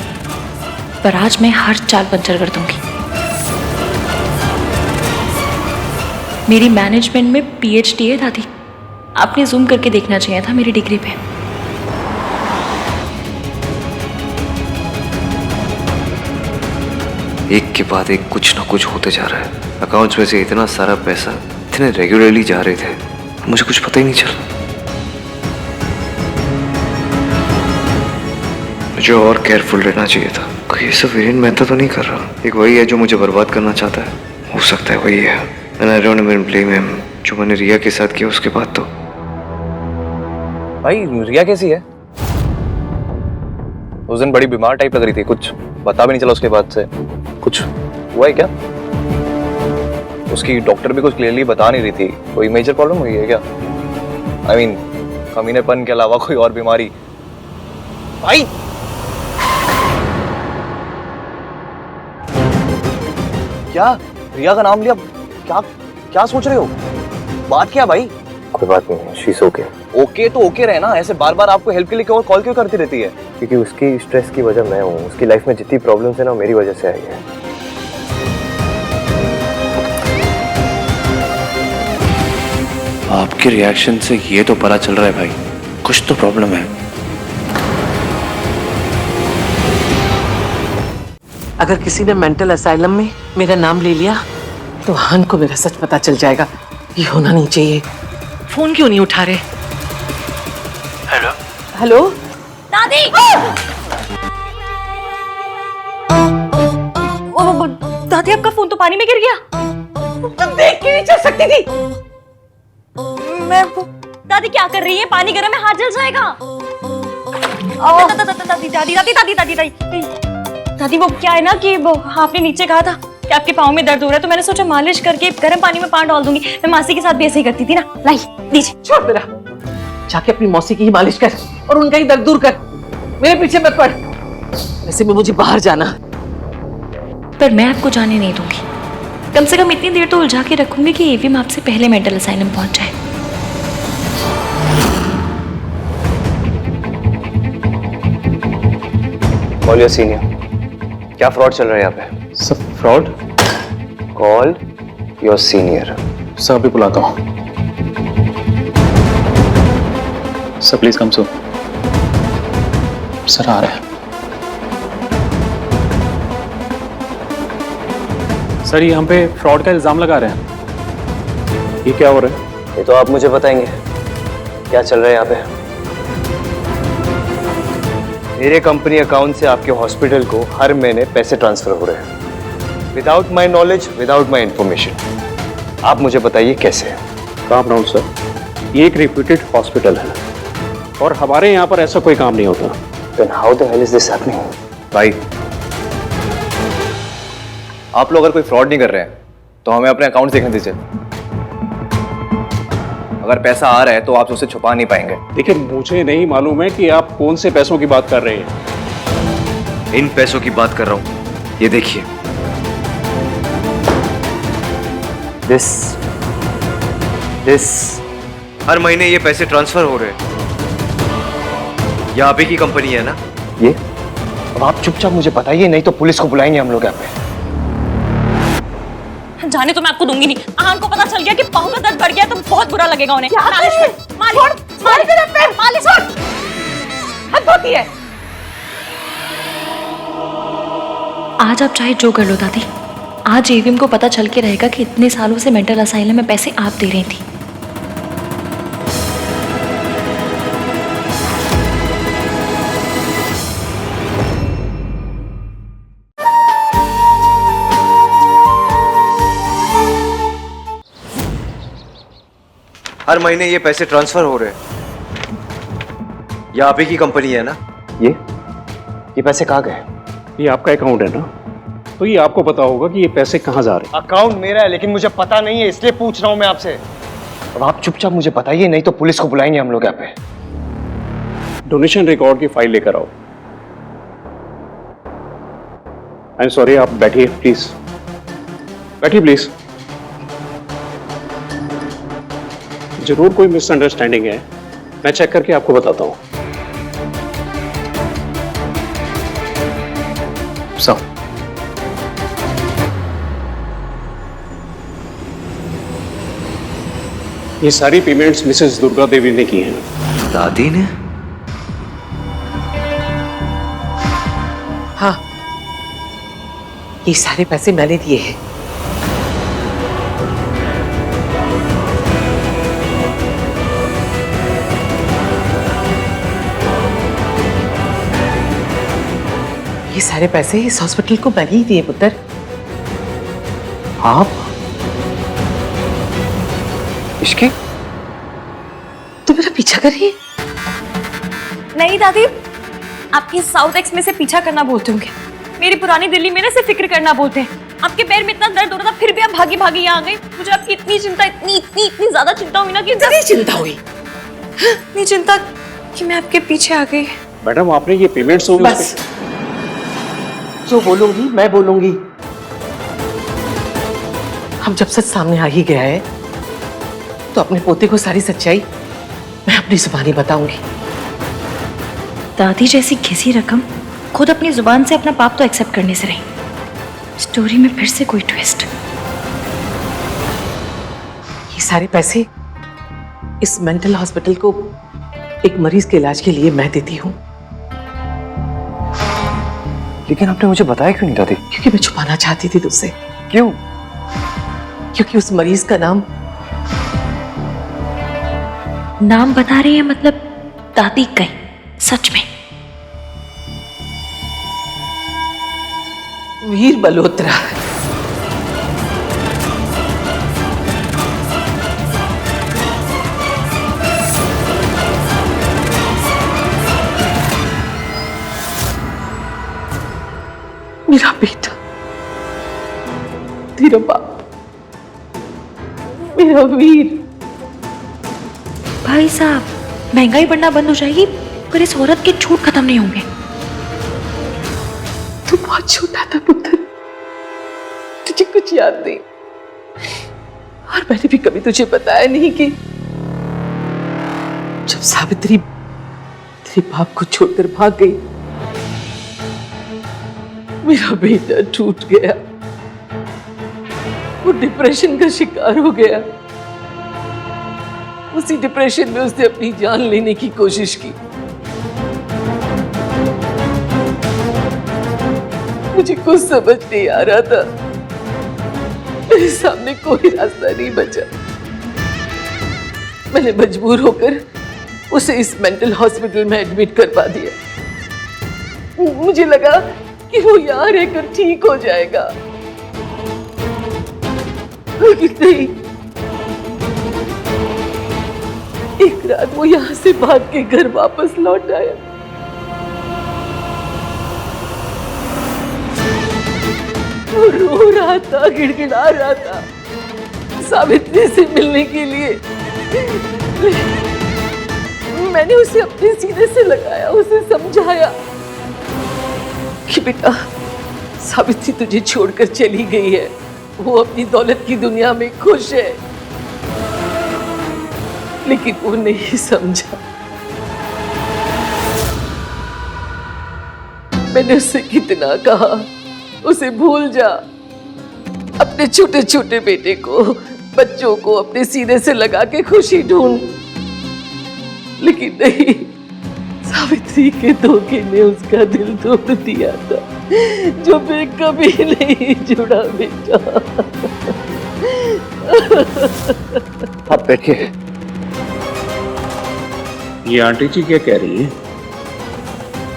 पर आज मैं हर चाल पंचर कर दूंगी। मेरी मैनेजमेंट में PhD है दादी। आपने जूम करके देखना चाहिए था मेरी डिग्री पे। एक के बाद एक कुछ ना कुछ होते जा रहा है। अकाउंट्स में से इतना सारा पैसा इतने रेगुलरली जा रहे थे, मुझे कुछ पता ही नहीं चला। मुझे और केयरफुल रहना चाहिए था, ये सब वीरेन मेहता तो नहीं कर रहा। एक वही है जो मुझे बर्बाद करना चाहता है। हो सकता है वही है। And I don't even blame him। जो मैंने रिया के साथ किया उसके बाद तो। भाई रिया कैसी है? उस दिन बड़ी बीमार टाइप लग रही थी, कुछ पता भी नहीं चला उसके बाद से। कुछ हुआ है क्या? उसकी डॉक्टर भी कुछ क्लियरली बता नहीं रही थी। कोई मेजर प्रॉब्लम हुई है क्या? I mean, कमीनेपन के अलावा कोई और बीमारी? भाई क्या रिया का नाम लिया? क्या क्या सोच रहे हो? बात क्या भाई? कोई बात नहीं, शी इज ओके। ओके तो ओके रहे ना, ऐसे बार बार आपको हेल्प के लिए क्यों कॉल क्यों करती रहती है? क्योंकि उसकी स्ट्रेस की वजह मैं हूँ। उसकी लाइफ में जितनी प्रॉब्लम्स है ना, मेरी वजह से आई है। आपके रिएक्शन से ये तो पता चल रहा है भाई, कुछ तो प्रॉब्लम है। अगर किसी ने मेंटल असाइलम में मेरा नाम ले लिया तो हान को मेरा सच पता चल जाएगा। ये होना नहीं चाहिए। फोन क्यों नहीं उठा रहे? हेलो हेलो दादी! दादी आपका फोन तो पानी में गिर गया। तुम देख के नहीं चल सकती थी? दादी क्या कर रही है? पानी गर्म है, हाथ जल जाएगा। दादी दादी दादी दादी दादी दादी दादी वो क्या है ना कि वो आपने नीचे कहा था कि आपके पाँव में दर्द हो रहा है, तो मैंने सोचा मालिश करके गर्म पानी में पानी डाल दूंगी। मैं मासी के साथ भी ऐसे ही करती थी ना। लाई दीजिए। छोड़ मेरा, जाके अपनी मौसी की ही मालिश कर और उनका ही दर्द दूर कर। मेरे पीछे मत पड़। वैसे भी मुझे बाहर जाना। पर मैं आपको जाने नहीं दूंगी। कम से कम इतनी देर तो उलझा के रखूंगी कि एवीएम आपसे पहले मेंटल असाइलम पहुंच जाए। Call your senior. क्या फ्रॉड चल रहा है यहाँ पे? सब fraud? Call your senior. Sir अभी बुलाता हूँ। Sir please come so. Sir आ रहे हैं। सर ये हम पे फ्रॉड का इल्जाम लगा रहे हैं। ये क्या हो रहा है? ये तो आप मुझे बताएंगे क्या चल रहा है यहाँ पे। मेरे कंपनी अकाउंट से आपके हॉस्पिटल को हर महीने पैसे ट्रांसफर हो रहे हैं without my knowledge, without my information. आप मुझे बताइए कैसे? काम डाउन सर, ये एक रिप्यूटेड हॉस्पिटल है और हमारे यहाँ पर ऐसा कोई काम नहीं होता। Then how the hell is this happening? भाई आप लोग अगर कोई फ्रॉड नहीं कर रहे हैं तो हमें अपने अकाउंट देखने दीजिए। अगर पैसा आ रहा है तो आप उसे छुपा नहीं पाएंगे। देखिए मुझे नहीं मालूम है कि आप कौन से पैसों की बात कर रहे हैं। इन पैसों की बात कर रहा हूं। ये देखिए, दिस हर महीने ये पैसे ट्रांसफर हो रहे हैं। ये आप ही की कंपनी है ना? ये अब आप चुपचाप मुझे बताइए, नहीं तो पुलिस को बुलाएंगे हम लोग यहाँ पे। जाने तो मैं आपको दूंगी नहीं। आहान को पता चल गया कि पाँव का दर्द बढ़ गया तो बहुत बुरा लगेगा उन्हें। मालिश हद होती है। आज आप चाहे जो कर लो दादी, आज एवीएम को पता चल के रहेगा कि इतने सालों से मेंटल असाइलम में पैसे आप दे रही थी। हर महीने ये पैसे ट्रांसफर हो रहे हैं। ये आप ही की कंपनी है ना? ये पैसे कहाँ गए? ये आपका अकाउंट है ना, तो ये आपको पता होगा कि ये पैसे कहाँ जा रहे हैं। अकाउंट मेरा है लेकिन मुझे पता नहीं है, इसलिए पूछ रहा हूं मैं आपसे। अब आप चुपचाप मुझे बताइए, नहीं तो पुलिस को बुलाएंगे हम लोग यहाँ पे। डोनेशन रिकॉर्ड की फाइल लेकर आओ। आई एम सॉरी, आप बैठिए प्लीज। बैठिए प्लीज। जरूर कोई मिसअंडरस्टैंडिंग है, मैं चेक करके आपको बताता हूं। सर ये सारी पेमेंट्स मिसेस दुर्गा देवी ने की हैं। दादी ने? हाँ, ये सारे पैसे मैंने दिए हैं। ये सारे पैसे इस हॉस्पिटल को मैंने ही दिए पुत्र। आप इसकी तू मेरा पीछा कर रही है? नहीं दादी, आपके साउथ एक्स में से पीछा करना बोलते होंगे, मेरी पुरानी दिल्ली में ना से फिक्र करना बोलते हैं। आपके पैर में इतना दर्द हो रहा था फिर भी आप भागी भागी यहाँ आ गई। मुझे आपकी इतनी चिंता, इतनी ज्यादा चिंता हुई ना कि चिंता हुई, इतनी चिंता कि मैं आपके पीछे आ गई। मैडम आपने ये पेमेंट्स बस जो बोलूंगी मैं बोलूंगी। हम जब सच सामने आ ही गया है तो अपने पोते को सारी सच्चाई मैं अपनी जुबानी बताऊंगी। दादी जैसी घिसी रकम खुद अपनी जुबान से अपना पाप तो एक्सेप्ट करने से रही। स्टोरी में फिर से कोई ट्विस्ट। ये सारे पैसे इस मेंटल हॉस्पिटल को एक मरीज के इलाज के लिए मैं देती हूँ। लेकिन आपने मुझे बताया क्यों नहीं दादी? क्योंकि मैं छुपाना चाहती थी तुझसे। क्यों? क्योंकि उस मरीज का नाम बता रही है मतलब दादी कहीं सच में? वीर मल्होत्रा। मेरा बेटा, तेरा बाप, मेरा वीर। भाई साहब, महंगाई बढ़ना बंद हो जाएगी पर इस औरत के झूठ खत्म नहीं होंगे। तू बहुत छोटा था पुत्र, तुझे कुछ याद नहीं, और मैंने भी कभी तुझे बताया नहीं कि जब सावित्री तेरे बाप को छोड़कर भाग गई, मेरा बेटा टूट गया, वो डिप्रेशन का शिकार हो गया। उसी डिप्रेशन में उसने अपनी जान लेने की कोशिश की। मुझे कुछ समझ नहीं आ रहा था, मेरे सामने कोई रास्ता नहीं बचा। मैंने मजबूर होकर उसे इस मेंटल हॉस्पिटल में एडमिट करवा दिया। मुझे लगा कि वो यहाँ रहकर ठीक हो जाएगा, लेकिन नहीं। एक रात वो यहाँ से भाग के घर वापस लौट आया। वो रो रहा था, गिड़गिड़ा रहा था सावित्री से मिलने के लिए। मैंने उसे अपने सीने से लगाया, उसे समझाया कि बेटा, सावित्री तुझे छोड़कर चली गई है, वो अपनी दौलत की दुनिया में खुश है। लेकिन वो नहीं समझा। मैंने उससे कितना कहा, उसे भूल जा, अपने छोटे छोटे बेटे को, बच्चों को अपने सीने से लगा के खुशी ढूंढ, लेकिन नहीं। सावित्री के धोखे ने उसका दिल तोड़ दिया था, जो मैं कभी नहीं जुड़ा बेटा। आप बैठिए। ये आंटी जी क्या कह रही है?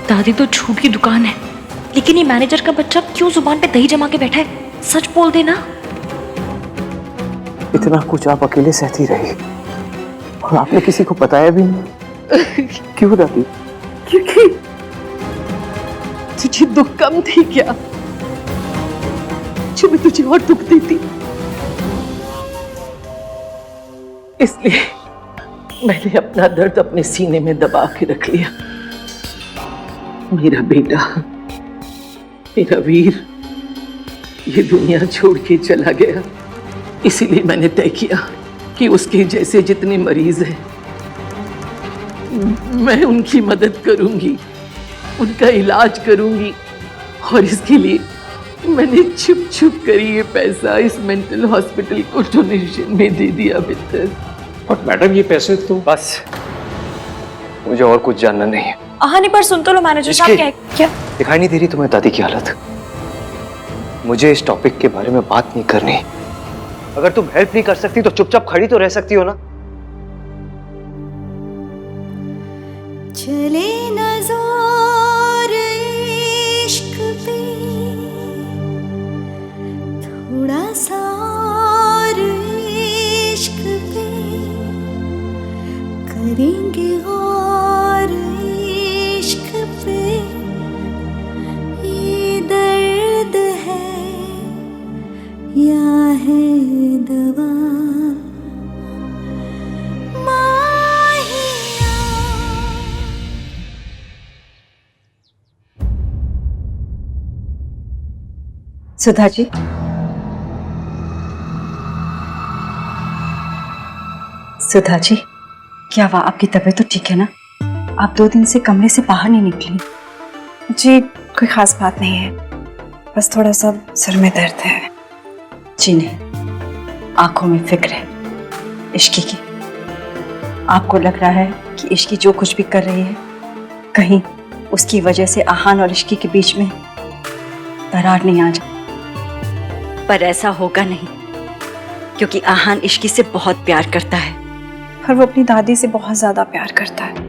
दादी तो झूठ की दुकान है, लेकिन ये मैनेजर का बच्चा क्यों जुबान पे दही जमा के बैठा है? सच बोल देना। इतना कुछ आप अकेले सहती रही और आपने किसी को बताया भी नहीं। क्यों दादी? क्योंकि तुझे दुख कम थी क्या, जो मैं तुझे और दुख देती? इसलिए मैंने अपना दर्द अपने सीने में दबा के रख लिया। मेरा बेटा, मेरा वीर ये दुनिया छोड़ के चला गया, इसीलिए मैंने तय किया कि उसके जैसे जितने मरीज हैं मैं उनकी मदद करूंगी, उनका इलाज करूंगी, और इसके लिए मैंने छुप छुप कर ये पैसा इस मेंटल हॉस्पिटल को डोनेशन में दे दिया मित्र। और मैडम ये पैसे तो बस, मुझे और कुछ जानना नहीं है। आहानी पर सुन तो लो मैनेजर साहब। क्या दिखाई नहीं दे रही तुम्हें दादी की हालत? मुझे इस टॉपिक के बारे में बात नहीं करनी। अगर तुम हेल्प नहीं कर सकती तो चुपचाप खड़ी तो रह सकती हो ना। चले नज़ार इश्क करेंगे और इश्क पे ये दर्द है या है दवा सुधा जी, सुधा जी, क्या हुआ? आपकी तबीयत तो ठीक है ना? आप 2 दिन से कमरे से बाहर नहीं निकली। जी कोई खास बात नहीं है, बस थोड़ा सा सर में दर्द है। जी नहीं, आंखों में फिक्र है इश्की की। आपको लग रहा है कि इश्की जो कुछ भी कर रही है, कहीं उसकी वजह से आहान और इश्की के बीच में दरार नहीं आ जाए। पर ऐसा होगा नहीं, क्योंकि आहान इश्की से बहुत प्यार करता है। पर वो अपनी दादी से बहुत ज्यादा प्यार करता है।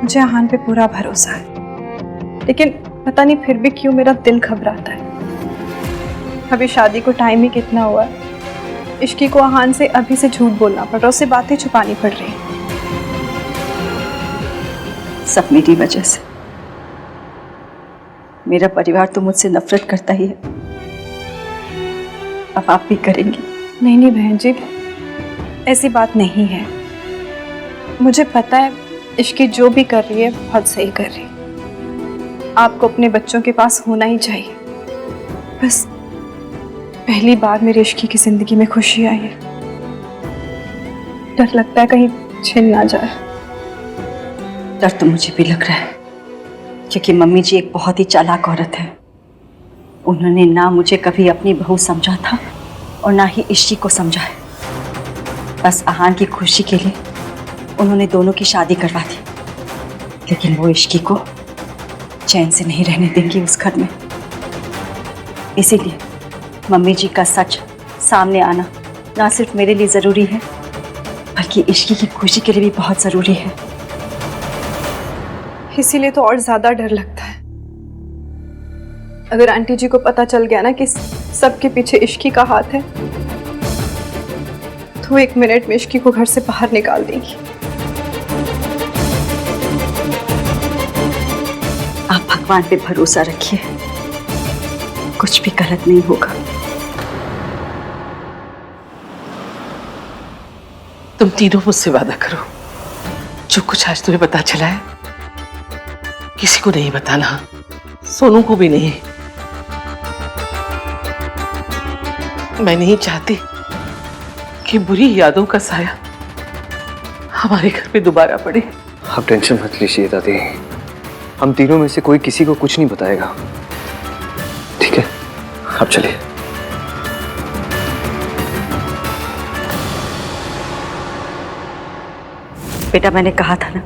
मुझे आहान पे पूरा भरोसा है, लेकिन पता नहीं फिर भी क्यों मेरा दिल घबराता है। अभी शादी को टाइम ही कितना हुआ है। इश्की को आहान से अभी से झूठ बोलना पड़ रहा, उससे बातें छुपानी पड़ रही। सब मेरी वजह से। मेरा परिवार तो मुझसे नफरत करता ही है, अब आप भी करेंगी। नहीं नहीं बहन जी, ऐसी बात नहीं है। मुझे पता है इश्की जो भी कर रही है बहुत सही कर रही है। आपको अपने बच्चों के पास होना ही चाहिए। बस पहली बार मेरी इश्की की जिंदगी में खुशी आई है। डर लगता है कहीं छिन ना जाए। डर तो मुझे भी लग रहा है, क्योंकि मम्मी जी एक बहुत ही चालाक औरत है। उन्होंने ना मुझे कभी अपनी बहू समझा था और ना ही इश्की को समझा है। बस आहान की खुशी के लिए उन्होंने दोनों की शादी करवा दी, लेकिन वो इश्की को चैन से नहीं रहने देंगी उस घर में। इसीलिए मम्मी जी का सच सामने आना ना सिर्फ मेरे लिए ज़रूरी है, बल्कि इश्की की खुशी के लिए भी बहुत ज़रूरी है। इसीलिए तो और ज्यादा डर लगता है। अगर आंटी जी को पता चल गया ना कि सबके पीछे इश्की का हाथ है, तो 1 मिनट में इश्की को घर से बाहर निकाल देगी। आप भगवान पे भरोसा रखिए, कुछ भी गलत नहीं होगा। तुम तीनों मुझसे वादा करो, जो कुछ आज तुम्हें पता चला है किसी को नहीं बताना, सोनू को भी नहीं। मैं नहीं चाहती कि बुरी यादों का साया हमारे घर पे दोबारा पड़े। आप टेंशन मत लीजिए दादी, हम तीनों में से कोई किसी को कुछ नहीं बताएगा, ठीक है? आप चलिए। बेटा, मैंने कहा था ना,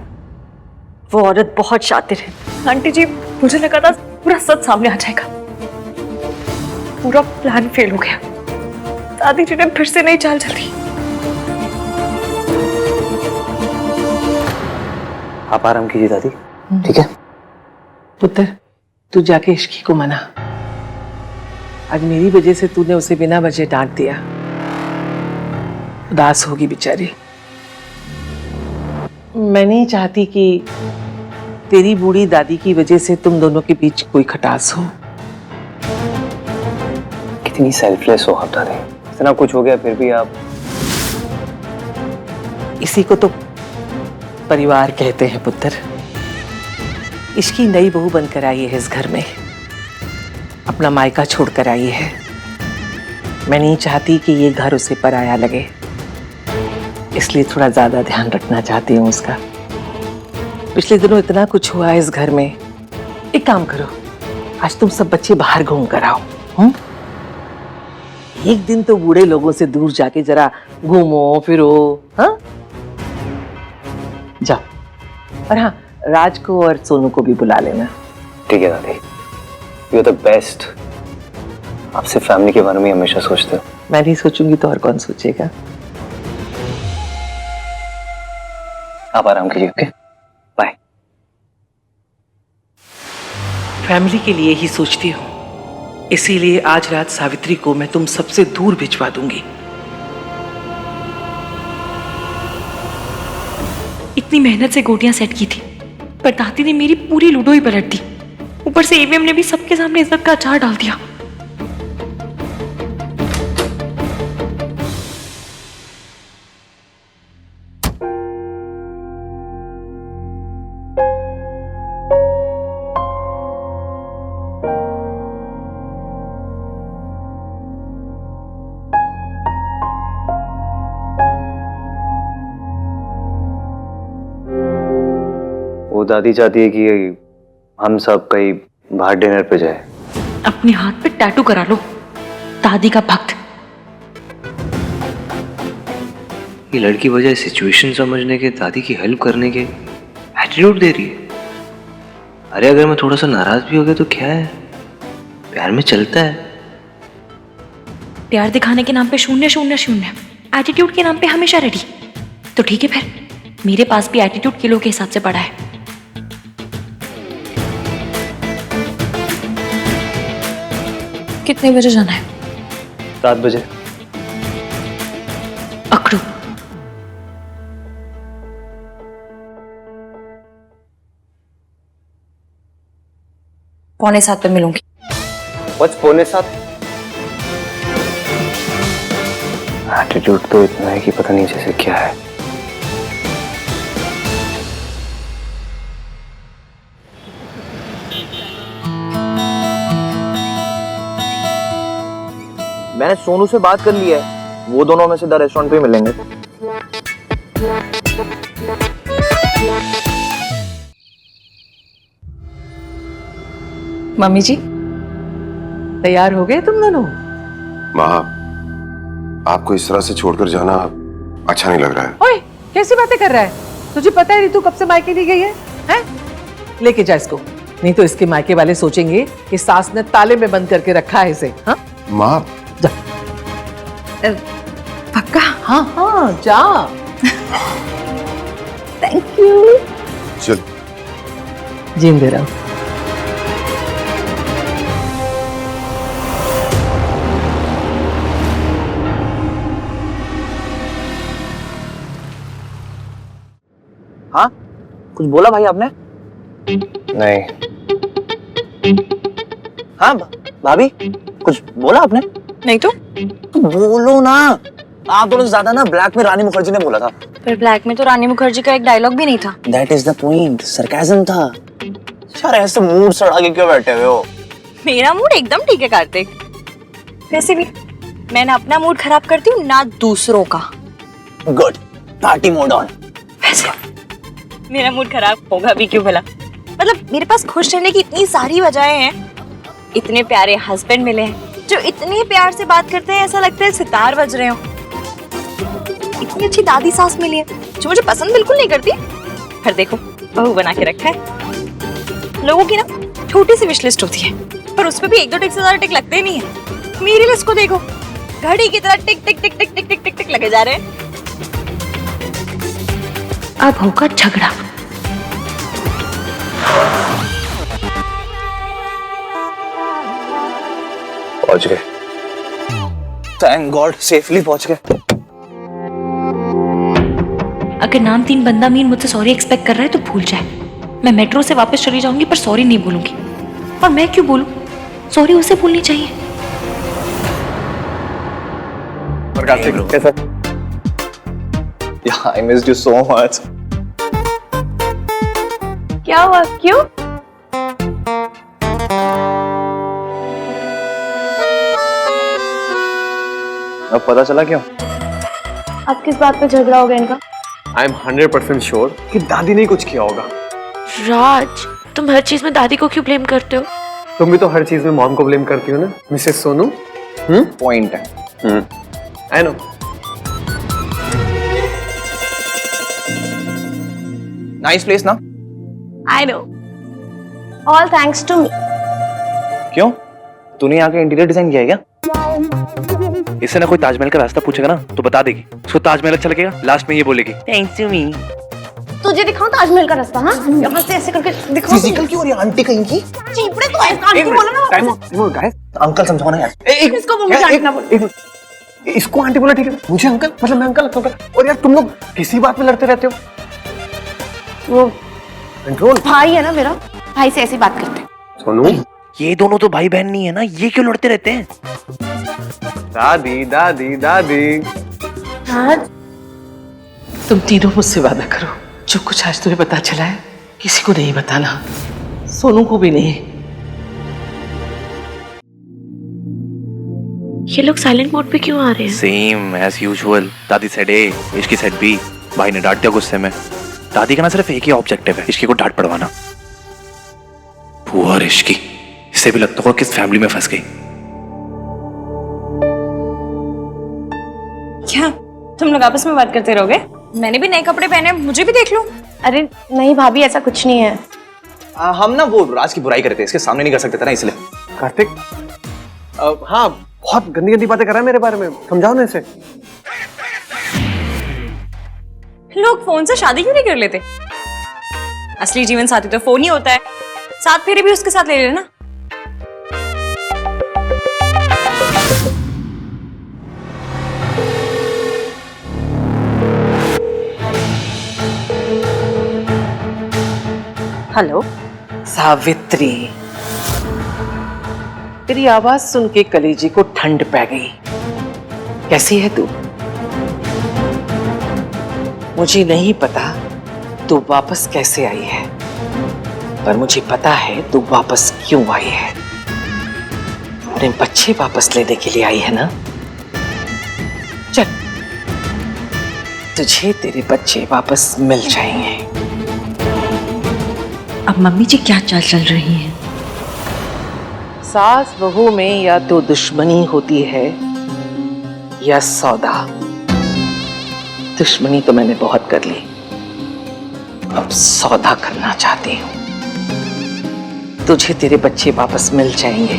वो औरत बहुत शातिर है। आंटी जी, मुझे लगा था पूरा सच सामने आ जाएगा, पूरा प्लान फेल हो गया। दादी जी ने फिर से नई चाल चली। आप आराम कीजिए दादी, ठीक है? पुत्र, तू जाके इश्की को मना। आज मेरी वजह से तूने उसे बिना वजह डांट दिया, उदास होगी बेचारी। मैं नहीं चाहती कि तेरी बूढ़ी दादी की वजह से तुम दोनों के बीच कोई खटास हो। कितनी सेल्फलेस हो आप दादी, इतना कुछ हो गया फिर भी आप। इसी को तो परिवार कहते हैं पुत्र। इसकी नई बहू बनकर आई है इस घर में, अपना मायका छोड़कर आई है। मैं नहीं चाहती कि ये घर उसे पराया लगे, इसलिए थोड़ा ज्यादा ध्यान रखना चाहती हूँ उसका। पिछले दिनों इतना कुछ हुआ है इस घर में। एक काम करो, आज तुम सब बच्चे बाहर घूम कर आओ। एक दिन तो बूढ़े लोगों से दूर जाके जरा घूमो फिरो। हाँ, जाओ। और हाँ, राज को और सोनू को भी बुला लेना। ठीक है दादी, यू आर द बेस्ट। आप सिर्फ फैमिली के बारे में हमेशा सोचते हो। मैं नहीं सोचूंगी तो और कौन सोचेगा। आप आराम कीजिए, ओके? बाय। फैमिली के लिए ही सोचती हूँ, इसीलिए आज रात सावित्री को मैं तुम सबसे दूर भिजवा दूंगी। इतनी मेहनत से गोटियां सेट की थी, पर दादी ने मेरी पूरी लूडो ही पलट दी। ऊपर से एवीएम ने भी सबके सामने इज्जत का अचार डाल दिया। वो दादी चाहती है कि हम सब कहीं बाहर डिनर पे जाए। अपने हाथ पे टैटू करा लो, दादी का भक्त। ये लड़की बजाय सिचुएशन समझने के, दादी की हेल्प करने के एटीट्यूड दे रही है। अरे अगर मैं थोड़ा सा नाराज भी हो गया तो क्या है, प्यार में चलता है। प्यार दिखाने के नाम पे 0-0-0, एटीट्यूड के नाम पे हमेशा रेडी। तो ठीक है फिर, मेरे पास भी एटीट्यूड किलो के हिसाब से पड़ा है। कितने बजे जाना है? 7 बजे। पकड़ो। पौने 7 पे मिलूंगी। बस 6:45। एटीट्यूड तो इतना है कि पता नहीं जैसे क्या है। मैंने सोनू से बात कर ली है, वो दोनों में से द रेस्टोरेंट पे मिलेंगे। मम्मी जी तैयार हो गए तुम दोनों? माँ, आपको इस तरह से छोड़कर जाना अच्छा नहीं लग रहा है। ओए, कैसी बातें कर रहा है? तुझे पता है रितु कब से मायके नहीं गई है? हैं? लेके जा इसको, नहीं तो इसके मायके वाले सोचेंगे कि सास ने ताले में बंद करके रखा है इसे। हाँ माँ, पक्का? हाँ हाँ जा। Thank you. चल। जींदे रहो। हाँ, कुछ बोला भाई आपने? नहीं। हाँ भाभी, कुछ बोला आपने? नहीं तो बोलो ना। आप दोनों से ज्यादा ना ब्लैक में रानी मुखर्जी ने बोला था। पर ब्लैक में तो रानी मुखर्जी का एक डायलॉग भी नहीं था। That is the point, sarcasm था। यार ऐसे मूड सड़ा के क्यों बैठे हुए हो? मेरा मूड एकदम ठीक है कार्तिक। वैसे भी मैं ना अपना मूड खराब करती हूँ ना दूसरों का। Good, party mode on. वैसे मेरा मूड खराब होगा भी क्यों भला? मतलब मेरे पास खुश रहने की इतनी सारी वजहें हैं। इतने प्यारे हस्बैंड मिले हैं जो इतने प्यार से बात करते हैं, ऐसा लगता है सितार बज रहे हो। इतनी अच्छी दादी सास मिली है जो मुझे पसंद बिल्कुल नहीं करती, पर देखो बहू बना के रखा है। लोगों की ना छोटी सी विश लिस्ट होती है, पर उसमें भी 1-2 टिक से ज्यादा टिक लगते ही नहीं है। मेरी लिस्ट को देखो, घड़ी की तरह टिक टिक टिक टिक टिक टिक टिक टिक लगे जा रहे हैं। अब होगा झगड़ा। पहुंच गए। थैंक गॉड, सेफली पहुंच गए। अगर नाम 3 बंदा मीन मुझसे सॉरी एक्सपेक्ट कर रहा है तो भूल जाए। मैं मेट्रो से वापस चली जाऊंगी पर सॉरी नहीं बोलूंगी। और मैं क्यों बोलूं? सॉरी उसे बोलनी चाहिए। Yeah, I missed you so much. क्या हुआ? क्यों? अब पता चला क्यों? अब किस बात पे झगड़ा हो गया इनका? आई एम 100% श्योर कि दादी ने कुछ किया होगा। राज, तुम हर चीज में दादी को क्यों ब्लेम करते हो? तुम भी तो हर चीज में मॉम को ब्लेम करती हो ना मिसेस सोनू। पॉइंट है। I know. नाइस प्लेस ना? I know. All thanks to me. क्यों? तूने यहाँ का इंटीरियर डिजाइन किया है क्या? इससे ना कोई ताजमहल का रास्ता पूछेगा ना तो बता देगी। उसको ताजमहल अच्छा लगेगा, लास्ट में ये बोलेगी थैंक्स टू मी। तुझे दिखाऊं ताजमहल का रास्ता? हाँ, यहाँ से ऐसे करके दिखाऊं। फिजिकल क्यों हो रही है आंटी कहीं की? चीपड़े तो ऐसा आंटी बोला ना। Time out guys. अंकल समझाओ ना यार। इसको वो मुझे आंटी ना बोल। इसको आंटी बोला ठीक है, मुझे अंकल, मतलब मैं अंकल लगता हूँ। और यार तुम लोग किसी बात में लड़ते रहते हो। वो कंट्रोल भाई है ना मेरा, भाई से ऐसी बात करते हैं। सोनू, ये दोनों तो भाई बहन नहीं है ना, ये क्यों लड़ते रहते हैं? दादी दादी दादी। आज तुम तीनों मुझसे वादा करो, जो कुछ आज तुम्हें पता चला है किसी को नहीं बताना, सोनू को भी नहीं। ये लोग साइलेंट मोड पे क्यों आ रहे हैं? Same as usual. दादी said A, Ishki said B. भाई ने डांट दिया गुस्से में। दादी का ना सिर्फ एक ही ऑब्जेक्टिव है, इश्की को डांट पड़वाना। पुअर इश्की, इससे भी लगता होगा किस फैमिली में फंस गई। क्या तुम लोग आपस में बात करते रहोगे? मैंने भी नए कपड़े पहने, मुझे भी देख लो। अरे नहीं भाभी, ऐसा कुछ नहीं है। हम ना वो राज की बुराई करते, इसके सामने नहीं कर सकते थे ना, इसलिए। कार्तिक, हाँ बहुत गंदी गंदी बातें कर रहा है मेरे बारे में, समझाओ ना इसे। लोग फोन से शादी क्यों नहीं कर लेते? असली जीवन साथी तो फोन ही होता है। साथ फेरे भी उसके साथ ले लेना। हेलो सावित्री, तेरी आवाज सुन के कलेजी को ठंड पै गई। कैसी है तू? मुझे नहीं पता तू वापस कैसे आई है, पर मुझे पता है तू वापस क्यों आई है। अपने बच्चे वापस लेने के लिए आई है ना? चल, तुझे तेरे बच्चे वापस मिल जाएंगे। अब मम्मी जी क्या चाल चल रही हैं? सास बहू में या तो दुश्मनी होती है या सौदा। दुश्मनी तो मैंने बहुत कर ली, अब सौदा करना चाहती हूं। तुझे तेरे बच्चे वापस मिल जाएंगे,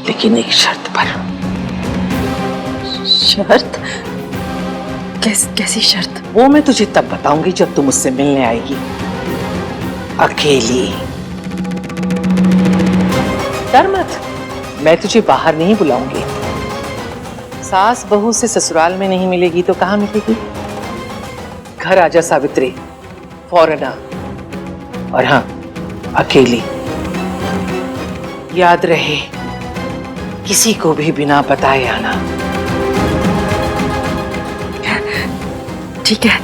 लेकिन एक शर्त पर। शर्त? कैसी शर्त? वो मैं तुझे तब बताऊंगी जब तू मुझसे मिलने आएगी, अकेली। डर मत, मैं तुझे बाहर नहीं बुलाऊंगी। सास बहू से ससुराल में नहीं मिलेगी तो कहाँ मिलेगी? घर आजा सावित्री, फौरन आ। और हाँ, अकेली। याद रहे, किसी को भी बिना बताए आना। ठीक है,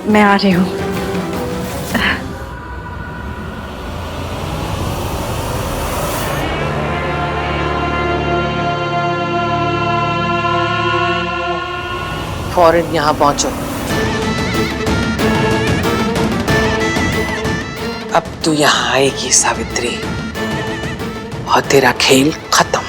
मैं आ रही हूँ। फौरन यहाँ पहुंचो। अब तू यहाँ आएगी सावित्री, और तेरा खेल खत्म।